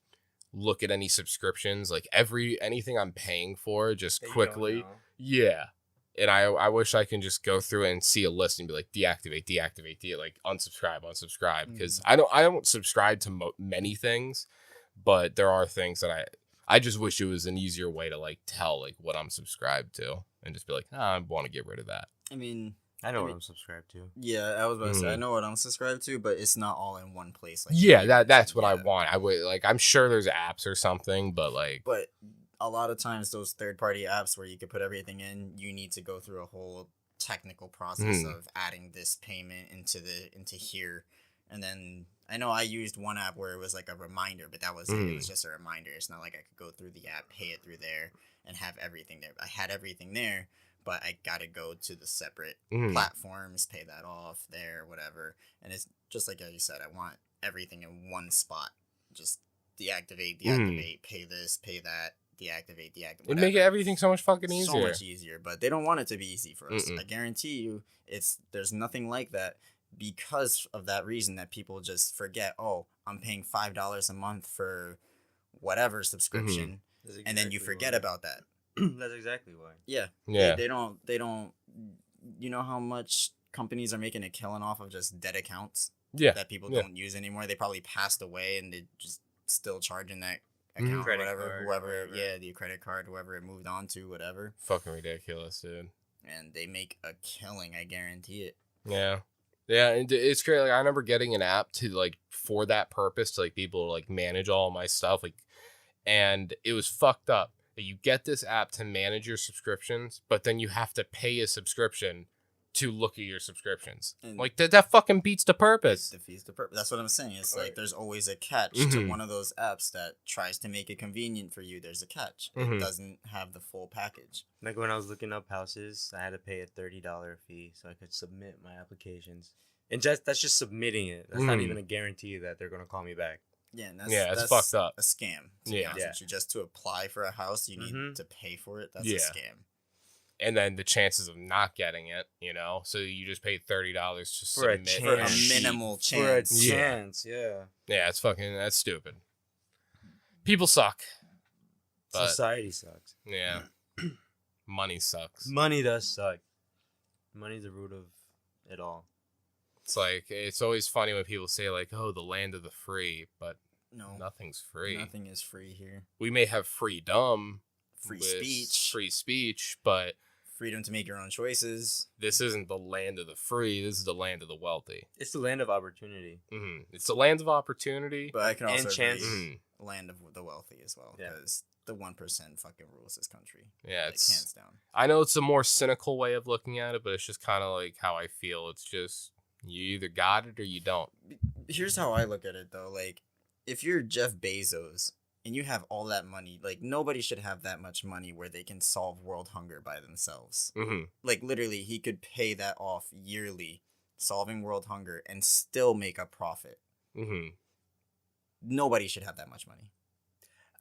look at any subscriptions, like anything I'm paying for, just quickly. Yeah. And I wish I can just go through it and see a list and be like, deactivate, like unsubscribe. Because I don't subscribe to many things, but there are things that I just wish it was an easier way to like tell like what I'm subscribed to and just be like, I want to get rid of that. I mean, I know what I'm subscribed to. yeah, I was about to say, I know what I'm subscribed to, but it's not all in one place. Like Yeah, you that's mentioned. what I Yeah. want. I would like, I'm sure there's apps or something, but like, But a lot of times, those third-party apps where you could put everything in, you need to go through a whole technical process of adding this payment into here, and then I know I used one app where it was like a reminder, but that was it. It was just a reminder. It's not like I could go through the app, pay it through there, and have everything there. I had everything there, but I gotta go to the separate platforms, pay that off there, whatever. And it's just like you said, I want everything in one spot. Just deactivate, pay this, pay that, deactivate. It'd make everything so much fucking easier. So much easier, but they don't want it to be easy for us. I guarantee you, there's nothing like that because of that reason that people just forget. Oh, I'm paying $5 a month for whatever subscription, and then you forget about that. That's exactly why. Yeah. Yeah. They don't. You know how much companies are making a killing off of just dead accounts that people don't use anymore. They probably passed away and they just still charging that account or whatever, the credit card, whoever it moved on to, whatever. Fucking ridiculous, dude. And they make a killing, I guarantee it. Yeah. Yeah, and it's great. Like I remember getting an app to like for that purpose to like be able to like manage all my stuff. Like, and it was fucked up. You get this app to manage your subscriptions, but then you have to pay a subscription to look at your subscriptions. And like that fucking beats the purpose. It defeats the purpose. That's what I'm saying. It's like there's always a catch to one of those apps that tries to make it convenient for you. There's a catch. It doesn't have the full package. Like when I was looking up houses, I had to pay a $30 fee so I could submit my applications. And that's just submitting it. That's not even a guarantee that they're gonna call me back. Yeah, and it's fucked up. A scam. To be honest with you. Just to apply for a house, you need to pay for it. That's a scam. And then the chances of not getting it, you know, so you just paid $30 to For a submit chance. For a sheet. minimal For a chance. chance, yeah. Yeah, that's stupid. People suck. But, Society sucks. yeah. Money sucks. Money does suck. Money's the root of it all. It's like, it's always funny when people say like, oh, the land of the free, but No. nothing's free. Nothing is free here. We may have freedom. Free Free speech, but freedom to make your own choices. this isn't the land of the free. This is the land of the wealthy. It's the land of opportunity. It's the land of opportunity. But I can also And chance. agree, land of the wealthy as well. Because the 1% fucking rules this country. Yeah, like, it's hands down. I know it's a more cynical way of looking at it, but it's just kind of like how I feel. It's just you either got it or you don't. Here's how I look at it though. Like, if you're Jeff Bezos and you have all that money, like nobody should have that much money where they can solve world hunger by themselves. Like literally, he could pay that off yearly, solving world hunger, and still make a profit. Nobody should have that much money.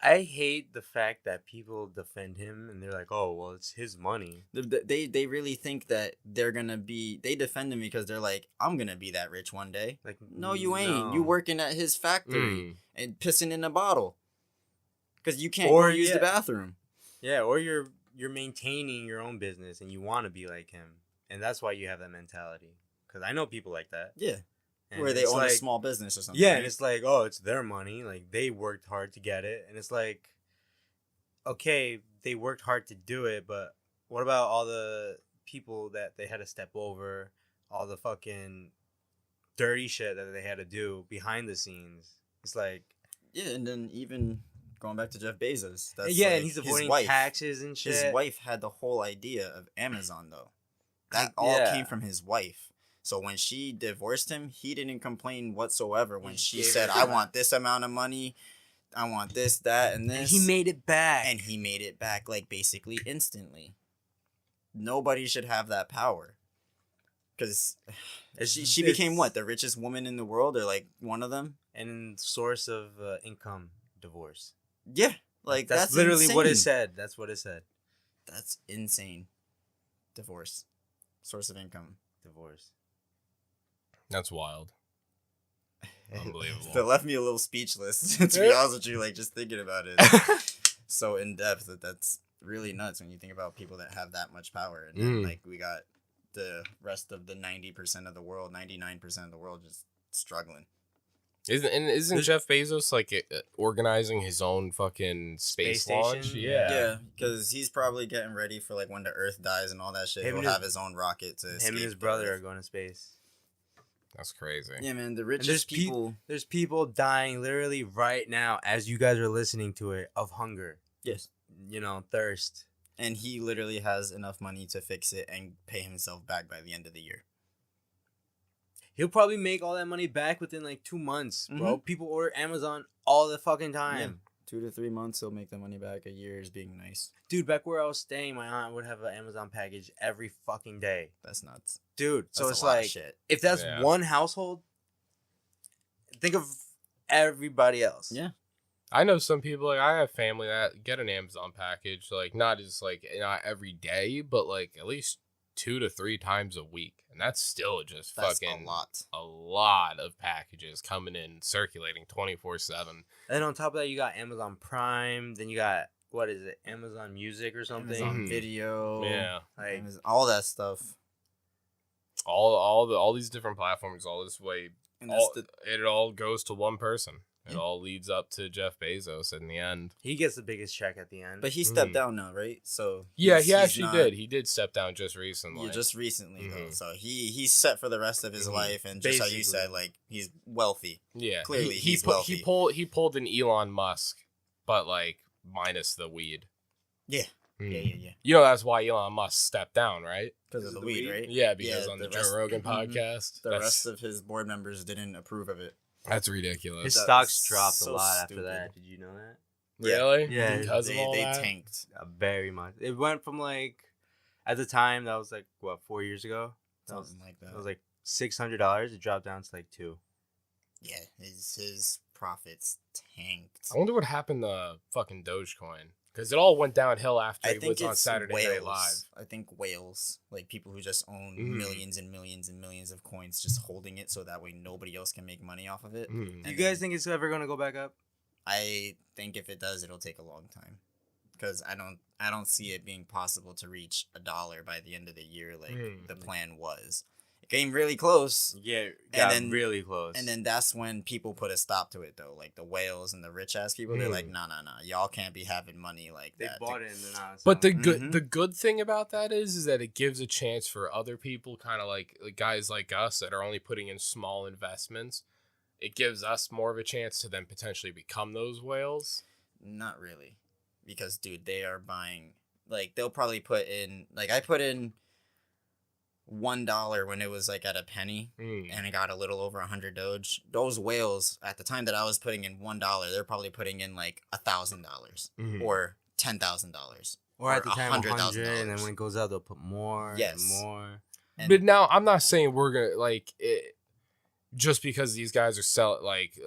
I hate the fact that people defend him and they're like, oh, well, it's his money. They really think that they're gonna be. They defend him because they're like, I'm gonna be that rich one day. Like, no, you ain't. no. You working at his factory and pissing in a bottle because you can't Or, go use yeah. the bathroom. Yeah, or you're maintaining your own business and you want to be like him. And that's why you have that mentality. because I know people like that. Yeah. And Where they it's own a like- small business or something. Yeah, right? and it's like, oh, it's their money. Like, they worked hard to get it. And it's like, okay, they worked hard to do it, but what about all the people that they had to step over, all the fucking dirty shit that they had to do behind the scenes? It's like, Yeah, and then even going back to Jeff Bezos. That's yeah, like and he's his avoiding wife. taxes and shit. His wife had the whole idea of Amazon, though. That all Yeah. came from his wife. So when she divorced him, he didn't complain whatsoever when He she gave said, her I that. want this amount of money, I want this, that, and And this. he made it back. And he made it back, like, basically instantly. Nobody should have that power. Because she became what? The richest woman in the world? Or, like, one of them? And source of income, divorce. Yeah. Like, that's literally what it insane. said. That's what it said. That's insane. Divorce. Source of income. Divorce. That's wild. Unbelievable. That left me a little speechless, to be honest with you, like, just thinking about it. So in depth that's really nuts when you think about people that have that much power. And then, like, we got the rest of the 90% of the world, 99% of the world just struggling. Isn't Jeff Bezos like organizing his own fucking space launch? station? Yeah. Yeah, because he's probably getting ready for, like, when the Earth dies and all that shit. Him He'll and his- have his own rocket to Him escape and his the brother are Earth. going to space. That's crazy. Yeah, man, the And richest people. There's people dying literally right now as you guys are listening to it of hunger. Yes. You know, thirst. And he literally has enough money to fix it and pay himself back by the end of the year. He'll probably make all that money back within like 2 months, bro. People order Amazon all the fucking time. 2 to 3 months, he'll make the money back. A year is being nice. Dude, back where I was staying, my aunt would have an Amazon package every fucking day. That's nuts. Dude, so That's it's a lot of like, shit. if that's Yeah. one household, think of everybody else. Yeah. I know some people, like, I have family that get an Amazon package, like, not every day, but, like, at least 2 to 3 times a week. And that's still just That's fucking a lot. a lot of packages coming in, circulating 24/7. And on top of that, you got Amazon Prime. Then you got, what is it, Amazon Music or something? Amazon Mhm. Video. Yeah. Like, Amazon, all that stuff. All these different platforms, all this way, And that's it all goes to one person. It Yeah. all leads up to Jeff Bezos in the end. he gets the biggest check at the end. But he stepped down now, right? So Yeah, he's- he he's actually not- did. He did step down just recently. Yeah, just recently though. Mhm. So he's set for the rest of his Mhm. life, and just how you Basically. said, like, he's wealthy. Yeah, Clearly, he he's pu- wealthy. he pulled an Elon Musk, but like minus the weed. Yeah. Hmm. Yeah. You know that's why Elon Musk stepped down, right? Because of the weed, right? Yeah, because Yeah, on the the Joe rest- Rogan mhm. podcast, The that's, rest of his board members didn't approve of it. that's ridiculous. His That's stocks dropped so a lot after stupid. that. Did you know that? Really? Yeah, because of all they that. tanked. Very much. It went from like, at the time, that was like, what, 4 years ago? That was, Something like that. that was like $600. It dropped down to like 2. Yeah, his profits tanked. I wonder what happened to fucking Dogecoin, because it all went downhill after I it think was on it's Saturday whales. Night Live. I think whales, like people who just own Mhm. millions and millions and millions of coins, just holding it so that way nobody else can make money off of it. Mm. Do you And guys then think it's ever going to go back up? I think if it does, it'll take a long time, because I don't see it being possible to reach $1 by the end of the year like the plan was. It came really close. Yeah, got then- really close. And then that's when people put a stop to it, though. Like the whales and the rich ass people, they're like, nah, y'all can't be having money like they that. bought it and they're not. But the selling good Mhm. the good thing about that is that it gives a chance for other people, kind of like guys like us that are only putting in small investments. It gives us more of a chance to then potentially become those whales. Not really, because dude, they are buying. Like they'll probably put in. Like I put in $1 when it was like at a penny, Mm. and I got a little over 100 Doge. Those whales at the time that I was putting in $1, they're probably putting in like $1,000 Mhm. or $10,000. Or at the time, $100,000. 100, and then when it goes out, they'll put more Yes. and more. And But now I'm not saying we're gonna like it, just because these guys are like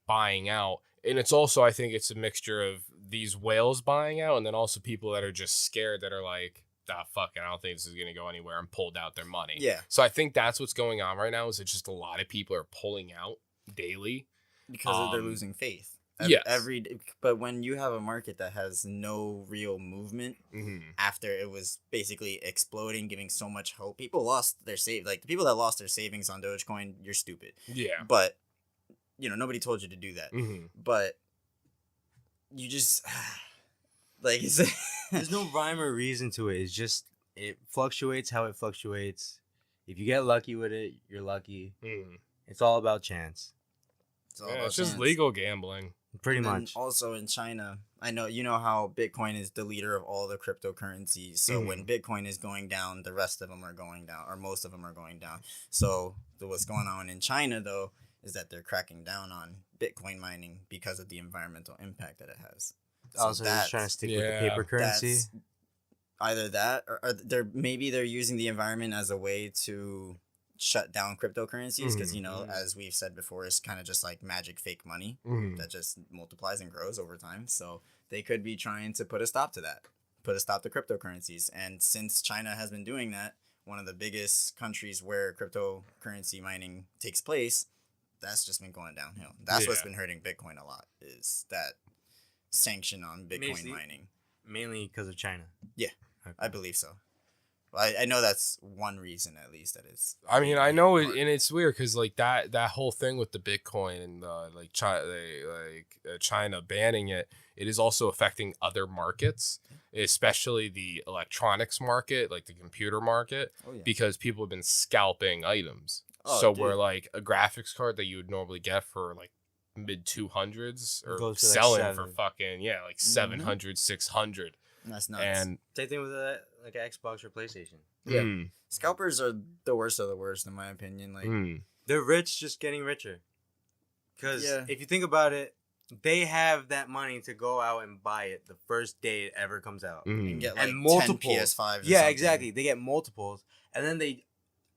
buying out, and it's also, I think it's a mixture of these whales buying out, and then also people that are just scared that are like, ah, fuck it, I don't think this is gonna go anywhere, and pulled out their money. yeah, So I think that's what's going on right now. Is it's just a lot of people are pulling out daily. because they're Um, losing faith. Yes. But when you have a market that has no real movement after it was basically exploding, giving so much hope, people lost their like the people that lost their savings on Dogecoin, you're stupid. Yeah. But nobody told you to do that. But you just like there's no rhyme or reason to it. It's just it fluctuates how it fluctuates. If you get lucky with it, you're lucky. It's all about chance. It's just legal gambling. Pretty much. Also in China, I know how Bitcoin is the leader of all the cryptocurrencies. So when Bitcoin is going down, the rest of them are going down, or most of them are going down. So what's going on in China though is that they're cracking down on Bitcoin mining because of the environmental impact that it has. So also, just trying to stick with the paper currency. Either that, or they're using the environment as a way to shut down cryptocurrencies because as we've said before, it's kind of just like magic fake money that just multiplies and grows over time. So they could be trying to put a stop to that, put a stop to cryptocurrencies. And since China has been doing that, one of the biggest countries where cryptocurrency mining takes place, that's just been going downhill. That's what's been hurting Bitcoin a lot, is that sanction on Bitcoin mining. Mainly because of China. Yeah, okay. I believe so. I know that's one reason at least that it's. I mean, I know it, and it's weird because like that whole thing with the Bitcoin and China banning it, it is also affecting other markets, especially the electronics market, like the computer market, because people have been scalping items. Where like a graphics card that you would normally get for like mid 200s or selling like for fucking like 700, 600. That's nuts. And same thing with like an Xbox or PlayStation. Yeah, scalpers are the worst of the worst in my opinion. Like they're rich, just getting richer. Because if you think about it, they have that money to go out and buy it the first day it ever comes out and get like multiple 10 PS5s. Yeah, exactly. They get multiples, and then they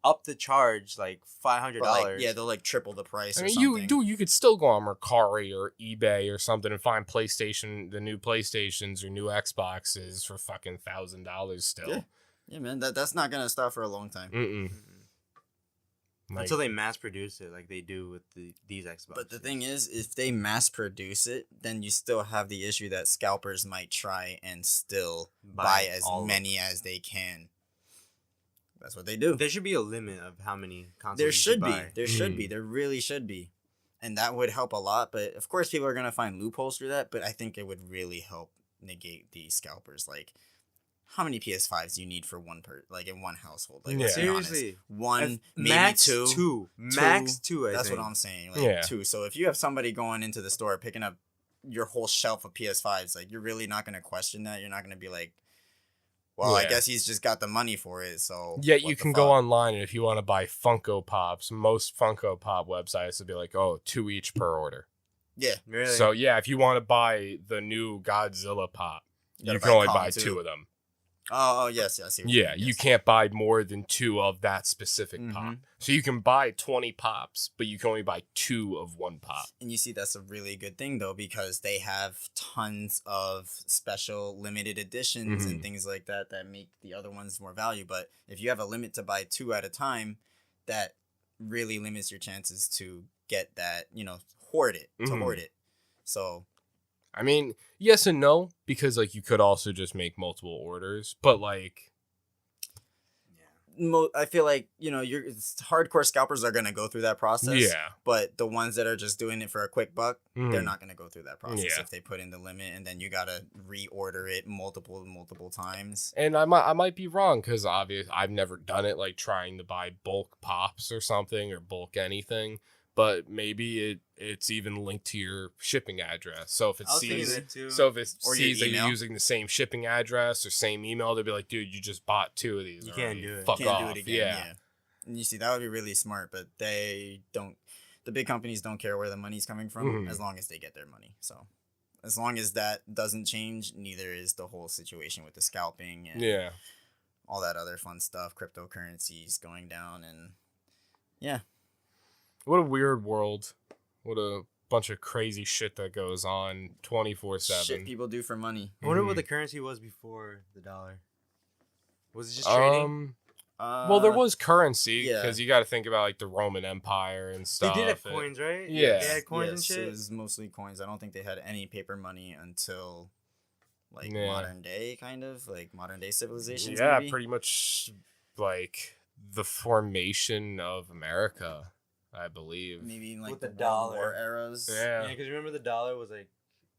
up the charge like $500. They'll like triple the price. I mean, you could still go on Mercari or eBay or something and find the new PlayStations or new Xboxes for fucking $1,000 still. Yeah, man, that's not gonna stop for a long time. Like, until they mass produce it, like they do with these Xboxes. But the thing is, if they mass produce it, then you still have the issue that scalpers might try and still buy as many as they can. That's what they do. There should be a limit of how many consoles there should be. Buy. There should be. There really should be. And that would help a lot. But of course, people are going to find loopholes for that. But I think it would really help negate the scalpers. Like, how many PS5s do you need for one in one household? Like, let's be honest. One, maybe max two. Max two, That's what I'm saying. Like, 2. So if you have somebody going into the store picking up your whole shelf of PS5s, like, you're really not going to question that. You're not going to be like, well, I guess he's just got the money for it, so... Yeah, you can go online, and if you want to buy Funko Pops, most Funko Pop websites will be like, 2 each per order. Yeah. Really? So, if you want to buy the new Godzilla Pop, you can only buy 2 of them. Oh, yes, I see. You can't buy more than 2 of that specific pop. So you can buy 20 pops, but you can only buy 2 of one pop. And you see, that's a really good thing, though, because they have tons of special limited editions and things like that make the other ones more value. But if you have a limit to buy 2 at a time, that really limits your chances to get that, hoard it. So... I mean, yes and no, because like you could also just make multiple orders, but like, I feel like hardcore scalpers are gonna go through that process. Yeah. But the ones that are just doing it for a quick buck, they're not gonna go through that process if they put in the limit, and then you gotta reorder it multiple times. And I might be wrong because obviously I've never done it, like trying to buy bulk pops or something or bulk anything. But maybe it's even linked to your shipping address. So if it sees that you're using the same shipping address or same email, they'll be like, dude, you just bought 2 of these. You can't do it. Fuck off. Do it again. Yeah. And you see, that would be really smart, but they don't. The big companies don't care where the money's coming from as long as they get their money. So as long as that doesn't change, neither is the whole situation with the scalping and all that other fun stuff, cryptocurrencies going down, and What a weird world. What a bunch of crazy shit that goes on 24/7. Shit people do for money. I wonder what the currency was before the dollar. Was it just trading? Well, there was currency yeah. because you got to think about like the Roman Empire and They stuff. did have coins, right? Yeah. They had coins and Yes, shit. it was mostly coins. I don't think they had any paper money until like Yeah. modern day, kind of like modern day civilizations. Yeah, maybe? pretty much like the formation of America, I believe. Maybe like With the the World War dollar. eras. Yeah. Yeah, because remember the dollar was like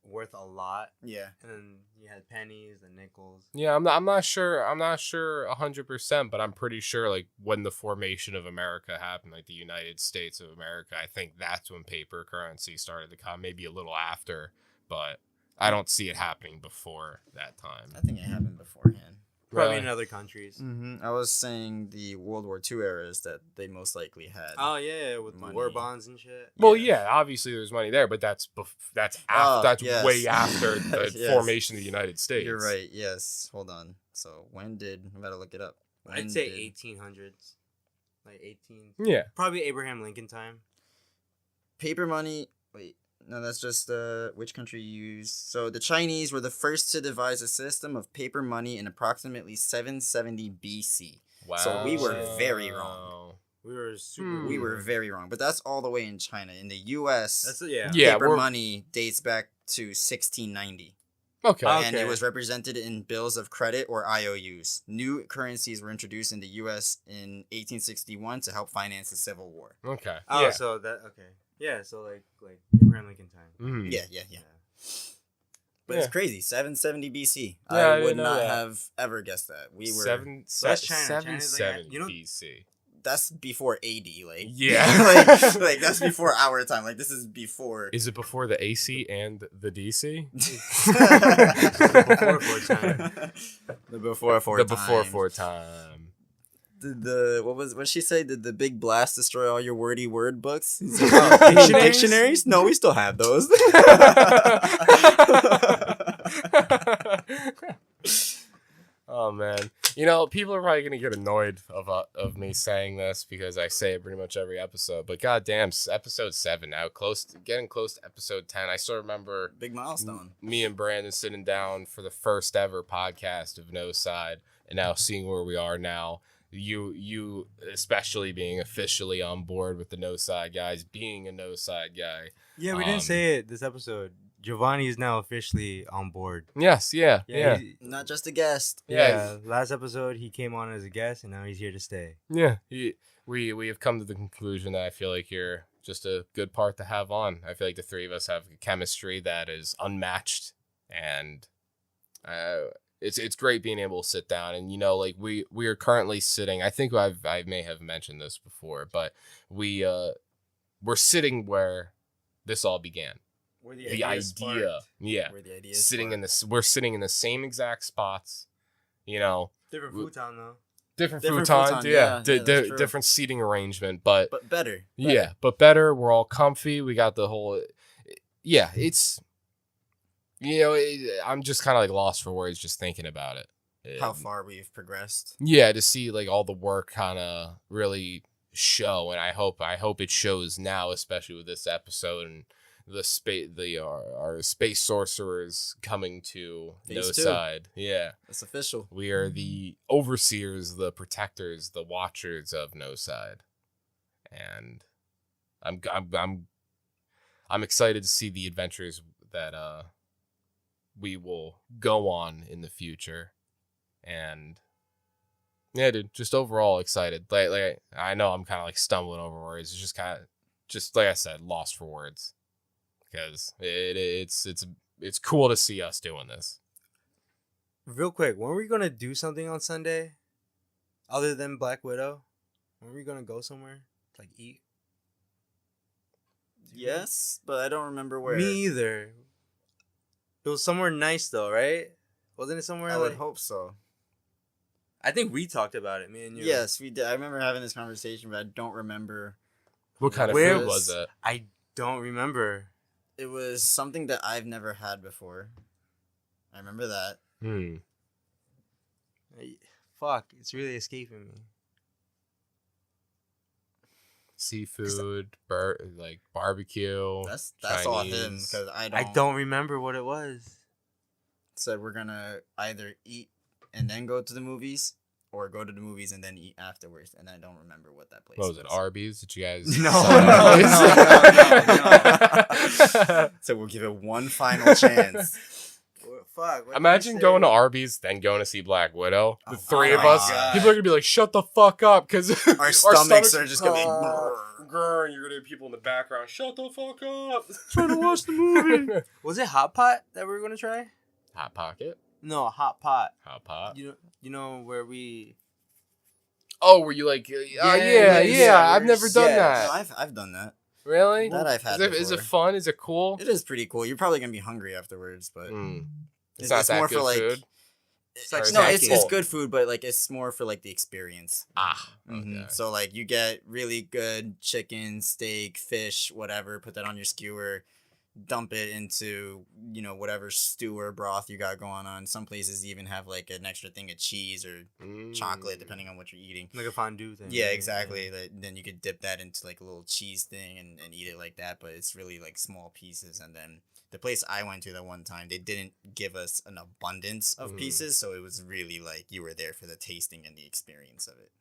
worth a lot, Yeah. and then you had pennies and nickels. Yeah, I'm not sure 100%, but I'm pretty sure like when the formation of America happened, like the United States of America, I think that's when paper currency started to come, maybe a little after, but I don't see it happening before that time. I think it happened beforehand. Probably Really? in other countries. Mm-hmm. I was saying the World War II eras that they most likely had. Oh yeah, with the war Money. bonds and shit. Well, Yeah. yeah, obviously there's money there, but that's Oh, that's yes. way after the Yes. formation of the United States. You're right. Yes. Hold on. So when did I'm about to look it up? When I'd say did- 1800s, like 18. Yeah. Probably Abraham Lincoln time. paper money. Wait, no, that's just which country used. So the Chinese were the first to devise a system of paper money in approximately 770 BC. Wow. So we were very wrong. We were super. We were very wrong, but that's all the way in China. In the U.S., That's yeah. Yeah, paper we're- money dates back to 1690. Okay. And it Okay. was represented in bills of credit or IOUs. New currencies were introduced in the U.S. in 1861 to help finance the Civil War. Okay. Oh, Yeah. so that okay. Yeah, so like Abraham Lincoln time. Mhm. Yeah. But it's Yeah. crazy. 770 BC. Yeah, I I didn't would know not that. have ever guessed that. We were. that's China. China's like, 770 you know- BC. That's before AD. Like Yeah. like that's before our time. Like this is before. Is it before the AC and the DC? Before 4 The before four. The before time. 4 time. Did the what she say? Did the big blast destroy all your wordy word books? Dictionaries? Dictionaries? No, we still have those. Oh man, you know people are probably gonna get annoyed of me saying this because I say it pretty much every episode. But goddamn, episode 7 now, getting close to episode 10. I still remember Big milestone. me and Brandon sitting down for the first ever podcast of Noside, and now seeing where we are now. You especially being officially on board with the Noside guys, being a Noside guy. Yeah, we Um, didn't say it this episode. Giovanni is now officially on board. Yes, yeah. Not just a guest. Yeah. Last episode he came on as a guest, and now he's here to stay. Yeah, we have come to the conclusion that I feel like you're just a good part to have on. I feel like the three of us have chemistry that is unmatched, and it's great being able to sit down. And you know, like we are currently sitting. I think I may have mentioned this before, but we're sitting where this all began. Where The idea, yeah, Where the idea is sitting in sparked. we're sitting in the same exact spots. You know, different futon though. different Different futons, futon, yeah, yeah, that's true. different seating arrangement, but better. yeah, but better. We're all comfy. We got the whole, yeah. It's, you know, I'm just kind of like lost for words just thinking about it. How far we've progressed. Yeah, to see like all the work kind of really show, and I hope it shows now, especially with this episode and the space, our space sorcerers coming to Phase 2. Noside. Yeah. It's official. We are the overseers, the protectors, the watchers of Noside, and I'm excited to see the adventures that we will go on in the future, and yeah, dude, just overall excited. Like I know I'm kind of like stumbling over words. It's just kind of just like I said, lost for words because it's cool to see us doing this. Real quick, when are we gonna do something on Sunday, other than Black Widow? When are we gonna go somewhere, like eat? Yes, but I don't remember where. Me either. It was somewhere nice though, right? Wasn't it somewhere I would like? hope so. I think we talked about it, me and you. Yes, we did. I remember having this conversation, but I don't remember. What kind of Where food was it? I don't remember. It was something that I've never had before. I remember that. Fuck, it's really escaping me. Seafood, like barbecue. That's all him Chinese. because I don't remember what it was. said we're gonna either eat and then go to the movies, or go to the movies and then eat afterwards. And I don't remember what that place What was it? Arby's? Did you guys? No, no. So we'll give it one final chance. Fuck. what did Imagine you going say? to Arby's, then going to see Black Widow. The Oh three of my us, God. people are gonna be like, "Shut the fuck up," because Our stomachs are just gonna be. grr, and you're gonna have people in the background. Shut the fuck up. Trying to watch the movie. Was it Hot Pot that we were gonna try? Hot Pocket, No, Hot Pot. Hot Pot. You know where we. Oh, were you like, yeah, I've never done yeah. that. No, I've done that. Really? That I've had. Is it before. fun? Is it cool? It is pretty cool. You're probably gonna be hungry afterwards, but It's not that more good for like. food. It's like No, snacking. it's good food, but like it's more for like the experience. Ah, Mhm. okay. So like you get really good chicken, steak, fish, whatever. Put that on your skewer, dump it into whatever stew or broth you got going on. Some places even have like an extra thing of cheese or chocolate, depending on what you're eating. Like a fondue thing. Yeah, right? exactly. Then you could dip that into like a little cheese thing and eat it like that. But it's really like small pieces. And then the place I went to that one time, they didn't give us an abundance of pieces, so it was really like you were there for the tasting and the experience of it.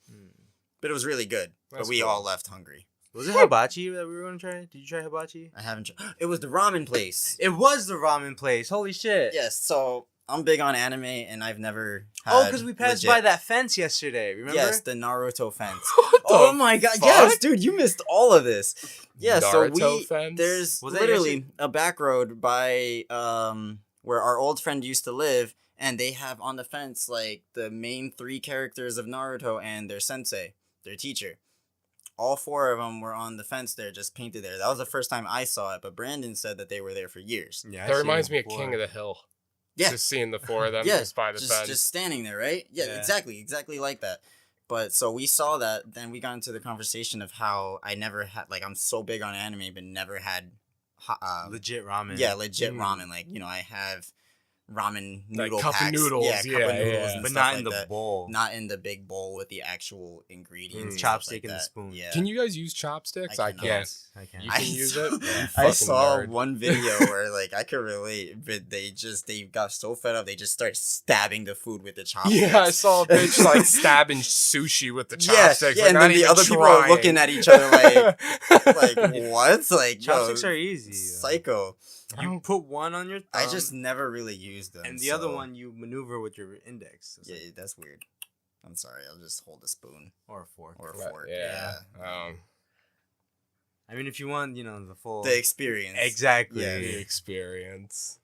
But it was really good. That's but we cool. all left hungry. Was it hibachi that we were gonna try? Did you try hibachi? I haven't. It was the ramen place. It was the ramen place. Holy shit. Yes. So I'm big on anime, and I've never. Oh, had because we passed legit- by that fence yesterday. Remember? Yes, the Naruto fence. What Oh the my god! fuck? Yes, dude, you missed all of this. Yeah, Naruto so fence? there's Was that literally a back road by where our old friend used to live, and they have on the fence like the main 3 characters of Naruto and their sensei, their teacher. All 4 of them were on the fence there, just painted there. That was the first time I saw it, but Brandon said that they were there for years. Yeah, That reminds me of King of the Hill. Yeah, Just seeing the 4 of them yeah, just by the fence. just standing there, right? Yeah, Yeah. exactly like that. But so we saw that, then we got into the conversation of how I never had, like, I'm so big on anime, but never had, legit ramen. yeah, legit ramen. Like, I have ramen Like noodle cup of packs. noodles, yeah, cup yeah, of noodles, yeah. and But stuff not like in the that. bowl. Not in the big bowl with the actual ingredients. and Chopstick stuff like and the that. spoon. Yeah. Can you guys use chopsticks? I I cannot. can't. I can. You can use it? You I fucking saw nerd. one video where like I could relate, but they got so fed up they just started stabbing the food with the chopsticks. Yeah, I saw a bitch like stabbing sushi with the Yeah, chopsticks. yeah, like, and not then the even other people are trying. looking at each other like what? Like Chopsticks yo, are easy. psycho. You put one on your thumb. I just never really used them. and the other so- one you maneuver with your index. It's Yeah, like- that's weird. I'm sorry. I'll just hold a spoon or a fork. or a Right, fork. yeah. I mean, if you want, the full. The experience. Exactly. Yeah. The experience.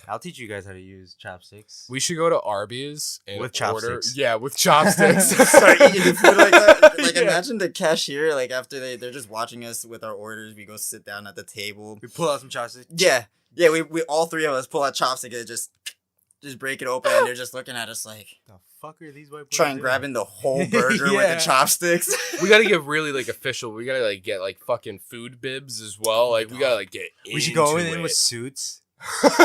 I'll teach you guys how to use chopsticks. We should go to Arby's and With order. chopsticks. Yeah, with chopsticks. Start eating the food like that. Like Yeah. imagine the cashier, like after they're just watching us with our orders, we go sit down at the table. We pull out some chopsticks. Yeah. We all 3 of us pull out chopstick and just break it open and they're just looking at us like The fuck are these white boys trying doing? grabbing the whole burger with Yeah. the chopsticks. We gotta get really like official. We gotta like get like fucking food bibs as well. Like we gotta like get. We should go into in it. with suits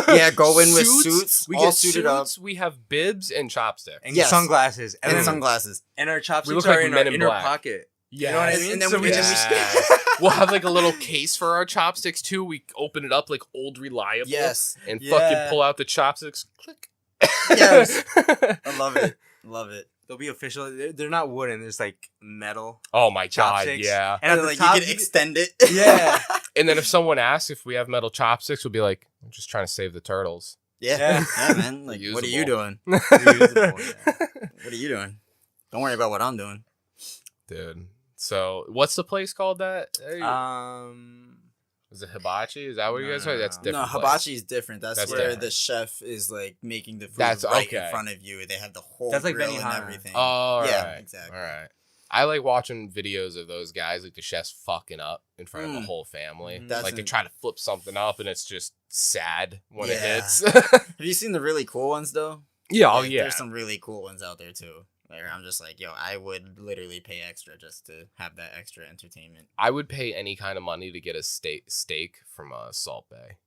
Yeah, go in with suits, We all get suited up. We have bibs and chopsticks. and Yes. sunglasses, And then- sunglasses. and our chopsticks look are like in Men our in inner Black. pocket. Yeah, You know what I mean? And then So we just we'll have like a little case for our chopsticks too. We open it up like old reliable. Yes. And Yeah. fucking pull out the chopsticks. Click. Yes. I love it. Love it. They'll be official. They're not wooden. There's like metal. Oh my god, Chopsticks. yeah. And at the like top, you can extend it. Yeah. And then if someone asks if we have metal chopsticks, we'll be like, I'm just trying to save the turtles. Yeah. Yeah. Yeah, man. Like what are you Usable. doing? Reusable, yeah. What are you doing? Don't worry about what I'm doing. Dude. So what's the place called that? Is it hibachi? Is that what you guys No, are? no, That's no. different. No, place. hibachi is different. That's That's where different. the chef is like making the food That's right okay. in front of you. They have the whole That's like grill and Benihana. everything. Oh, all Yeah, right. exactly. All right. I like watching videos of those guys, like the chefs fucking up in front of the whole family. Mhm. That's Like they an- try to flip something up and it's just sad when it Yeah. hits. Have you seen the really cool ones though? yeah, oh Like, yeah. There's some really cool ones out there too. Where I'm just like, yo, I would literally pay extra just to have that extra entertainment. I would pay any kind of money to get a steak from Salt Bay.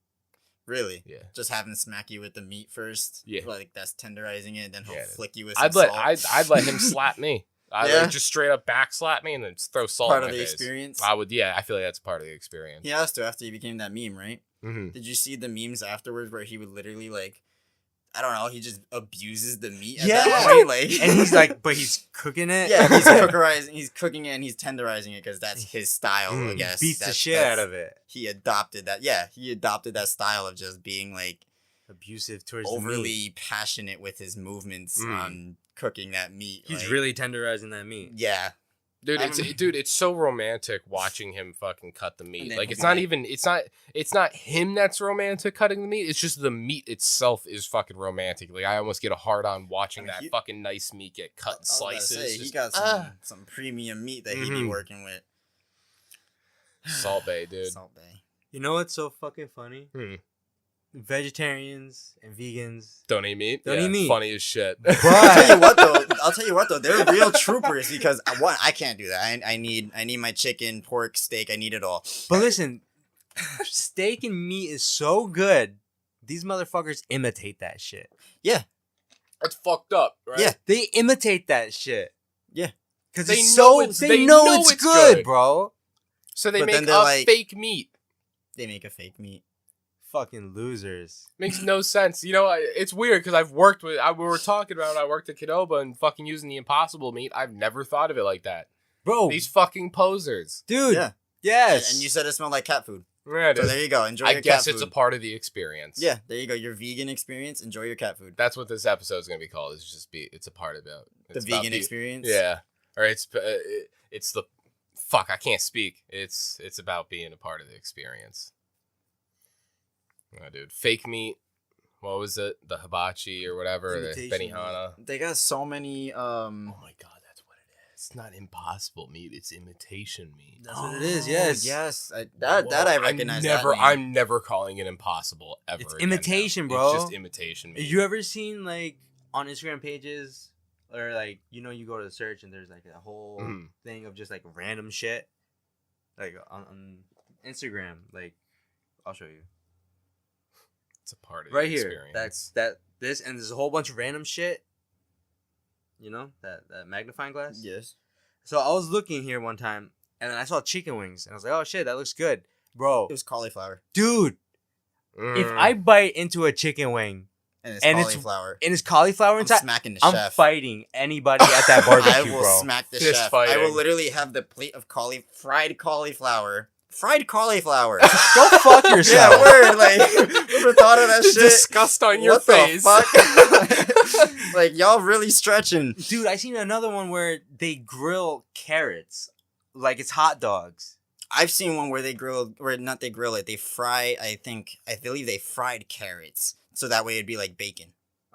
Really? Yeah. Just have him smack you with the meat first. Yeah. Like that's tenderizing it, then he'll Yeah. flick you with some I'd let salt. I'd let him slap me. I'd Yeah? like, just straight up back slap me and then just throw salt Part in of my the face. experience. I would, yeah. I feel like that's part of the experience. He has to after he became that meme, right? Mm-hmm. Did you see the memes afterwards where he would literally like I don't know, he just abuses the meat at Yeah. that point. Like, And he's like, but he's cooking it. yeah, he's cooking it and he's tenderizing it because that's his style. I guess Beats the That's- shit that's- out of it. He adopted that. Yeah, he adopted that style of just being like Abusive towards the meat. overly passionate with his movements on cooking that meat. He's like, really tenderizing that meat. yeah. Dude, I don't- it's so romantic watching him fucking cut the meat. then Like he's it's not like- even it's not him that's romantic cutting the meat. It's just the meat itself is fucking romantic. Like I almost get a hard on watching that fucking nice meat get cut in I was about to slices. say, he Just, got some premium meat that he'd be working with. Salt Bay, dude. Salt Bay. You know what's so fucking funny? Hmm. Vegetarians and vegans. Don't eat meat. Don't eat meat. Funny as shit. I'll tell you what though, they're real troopers because one, I can't do that. I need my chicken, pork, steak. I need it all. But listen, steak and meat is so good. These motherfuckers imitate that shit. That's fucked up, right? Yeah. They imitate that shit. Yeah. Because They it's know so it's- they they know know it's it's good, good. bro. So they But then make they're up like- fake meat. They make a fake meat. Fucking losers. Makes no sense. You know, it's weird because I've worked with. We were talking about. I worked at Qdoba and fucking using the Impossible meat. I've never thought of it like that. Bro, These fucking posers. dude. Yeah. Yes. And you said it smelled like cat food. Yeah, So dude. there you go. Enjoy I your guess cat it's food. a part of the experience. Yeah, there you go. Your vegan experience. Enjoy your cat food. That's what this episode is gonna be called. It's a part of it. The vegan experience. Yeah, or it's the fuck. I can't speak. It's about being a part of the experience. Oh, dude, fake meat. What was it? The hibachi or whatever. The Imitation Benihana. They got so many. Oh my god, that's what it is. It's not impossible meat. It's imitation meat. That's what it is. Yes. Yes. That I recognize. I'm never calling it impossible ever. It's again now. imitation, bro. It's just imitation meat. You ever seen like on Instagram pages or like you go to search and there's like a whole thing of just like random shit like on Instagram. Like I'll show you It's a part of right the here. experience. This and there's a whole bunch of random shit. You know that magnifying glass. Yes. So I was looking here one time and then I saw chicken wings and I was like, oh shit, that looks good, bro. It was cauliflower. Dude, if Mm. I bite into a chicken wing And it's And it's- cauliflower. and it's cauliflower I'm inside, smacking the I'm chef. fighting anybody at that barbecue, I will bro. smack the Fist chef. I will fighting. literally have the plate of fried cauliflower. Fried cauliflower. Go fuck yourself. Yeah, word. Like, whoever thought of that shit? Disgust on your What face. the fuck? Like, y'all really stretching. Dude, I seen another one where they grill carrots like it's hot dogs. I've seen one where they grill it. They fry. I believe they fried carrots, so that way it'd be like bacon.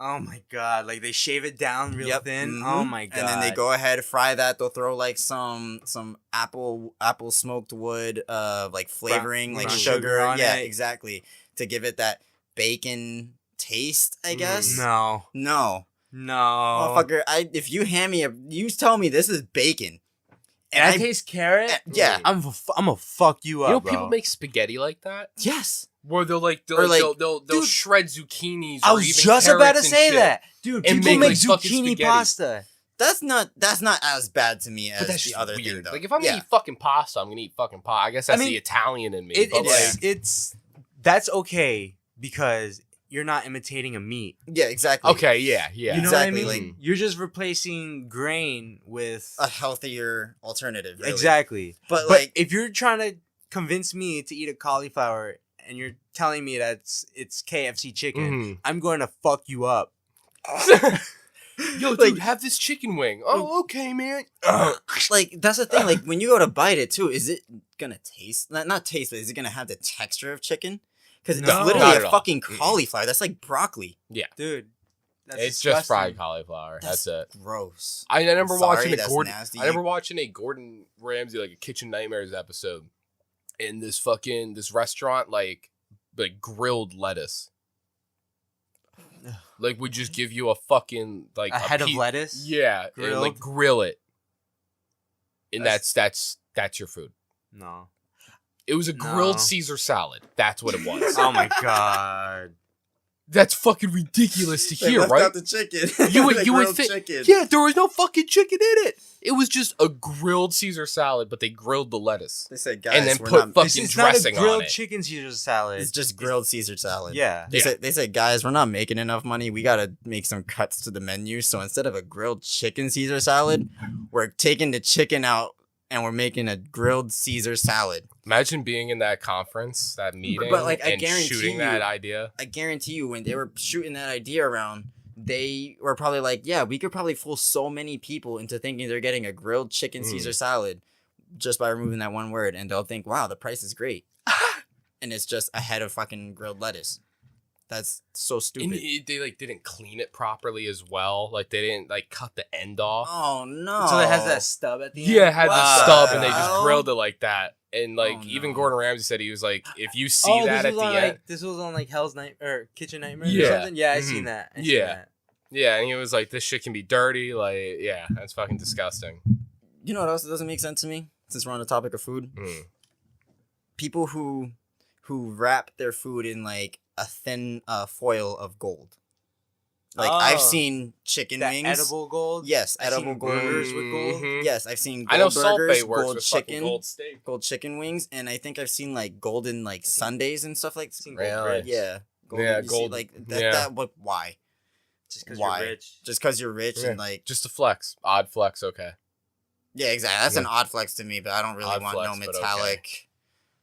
Oh my god, like they shave it down real Yep. thin. Mhm. Oh my god. And then they go ahead fry that. They'll throw like some apple smoked wood, like flavoring, like brown sugar. sugar on Yeah, it. exactly. To give it that bacon taste, I guess. No. No. No. Motherfucker, if you hand me you tell me this is bacon. And I taste carrot? Yeah. I'm gonna fuck you up, You know, bro. people make spaghetti like that, Yes. where they'll Dude, shred zucchinis. I or was even just about to carrots and say shit. that. Dude, And people make, make like, fucking zucchini spaghetti. pasta. That's not as bad to me as But that's the just other weird. thing though. Like if I'm Yeah. gonna eat fucking pasta, I'm gonna eat fucking pasta. I guess that's mean, the Italian in me. It's but like, that's okay because you're not imitating a meat. Yeah, exactly. okay, yeah. You know Exactly, what I mean? like- You're just replacing grain with A healthier alternative. Really. exactly. But, But like, if you're trying to convince me to eat a cauliflower and you're telling me that it's KFC chicken, Mhm. I'm going to fuck you up. Yo, dude, have this chicken wing. Oh, okay, man. like that's the thing. Like when you go to bite it too, is it gonna taste not taste, but is it gonna have the texture of chicken? Because it's No. literally Not a at all. fucking cauliflower. That's like broccoli. Dude. That's It's just fried disgusting. cauliflower. That's it. Gross. I remember Sorry, watching a that's Gordon. nasty. I remember watching a Gordon Ramsay like a Kitchen Nightmares episode, in this restaurant like grilled lettuce. Like would just give you a fucking like A head of piece- lettuce? Yeah, and like Grilled? grill it, and That's- that's your food. No. It was a grilled No. Caesar salad. That's what it was. Oh my god. That's fucking ridiculous to They hear, left right? out the chicken. You would The you would grilled think, chicken. yeah, there was no fucking chicken in it. It was just a grilled Caesar salad, but they grilled the lettuce They said, guys, and then we're put not. fucking It's not a dressing grilled on it. chicken Caesar salad. It's just grilled Caesar salad. Yeah. They said, guys, we're not making enough money. We gotta make some cuts to the menu. So instead of a grilled chicken Caesar salad, we're taking the chicken out and we're making a grilled Caesar salad. Imagine being in that conference, that meeting, But, like, I and guarantee shooting you- that idea. I guarantee you, when they were shooting that idea around, they were probably like, yeah, we could probably fool so many people into thinking they're getting a grilled chicken Caesar salad just by removing that one word. And they'll think, wow, the price is great. And it's just a head of fucking grilled lettuce. That's so And stupid. they like didn't clean it properly as well. Like they didn't like cut the end off. Oh, no. So it has that stub at the end. Yeah, it had Wow. the stub, and they just Hell? grilled it like that. And like Oh, even no. Gordon Ramsay said, he was like, if you see that at the end, like, this was on like Hell's Night or Kitchen Nightmare Yeah. or something. Yeah, I Mhm. seen that. I seen Yeah. that. yeah, and he was like, this shit can be dirty. Like, yeah, that's fucking disgusting. You know what else doesn't make sense to me? Since we're on the topic of food, Mm. people who wrap their food in like a thin foil of gold. Like I've Oh. seen chicken That wings. edible gold. Yes, I've edible seen gold. burgers with gold. Mhm. Yes, I've seen I know gold Salt burgers, Bay works gold with fucking chicken, gold steak. gold chicken wings, and I think I've seen like golden like sundaes and stuff like Seen that. gold Really? bread. Yeah, Yeah, you see, gold- like that. yeah. That what? Why? Just because Why? you're rich. Just because you're rich Yeah. and like Just a flex, odd flex, okay. yeah, exactly. That's Yeah. an odd flex to me, but I don't really Odd want flex, no but okay. metallic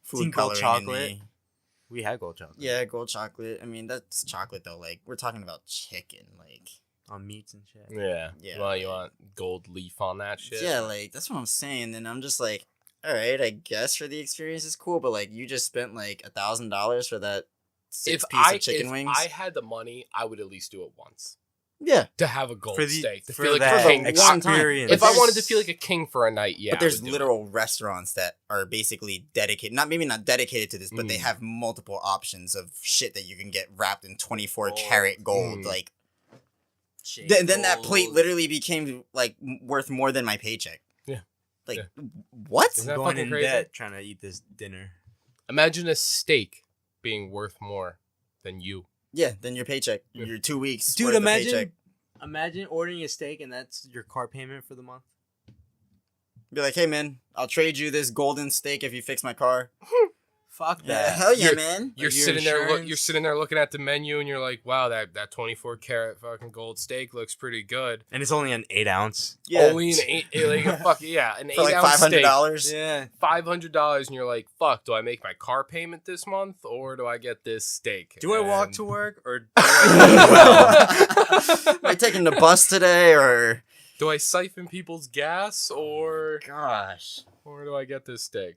food Seen gold coloring in chocolate? me. We had gold chocolate. Yeah, gold chocolate. I mean, that's chocolate though. Like we're talking about chicken. Like On meats and shit. Yeah. Yeah, Well, you like- want gold leaf on that shit? yeah, like that's what I'm saying. And I'm just like, all right, I guess for the experience is cool, but like you just spent like $1,000 for that six piece of chicken if wings. I had the money, I would at least do it once Yeah, to have a gold For the steak to for feel like that a king. one time. experience. If But I wanted to there's- feel like a king for a night, yeah. but there's I would do literal restaurants that are basically dedicated, not maybe not dedicated to this, but they Mm. have multiple options of shit that you can get wrapped in 24 Gold. karat gold. Mm. Like Shake then that plate gold. literally became like worth more than my paycheck. Yeah. Like Yeah. what? Isn't that Going fucking in crazy? debt trying to eat this dinner. Imagine a steak being worth more than you. Yeah, then your paycheck, Yeah. your 2 weeks. Dude, worth of imagine paycheck. imagine ordering a steak and that's your car payment for the month. Be like, hey man, I'll trade you this golden steak if you fix my car. Fuck Yeah, that. hell yeah, You're- man. You're Like your sitting there. You're insurance? sitting there looking at the menu, and you're like, "Wow, that 24 karat fucking gold steak looks pretty good." And it's only an 8 ounce. Yeah, Only an eight, like a fuck yeah, an for like 8 ounce steak, $500. Yeah. $500, and you're like, "Fuck, do I make my car payment this month, or do I get this steak?" Do I walk And- to work or do I eat well? Am I taking the bus today or? Do I siphon people's gas, or Gosh, do I get this steak?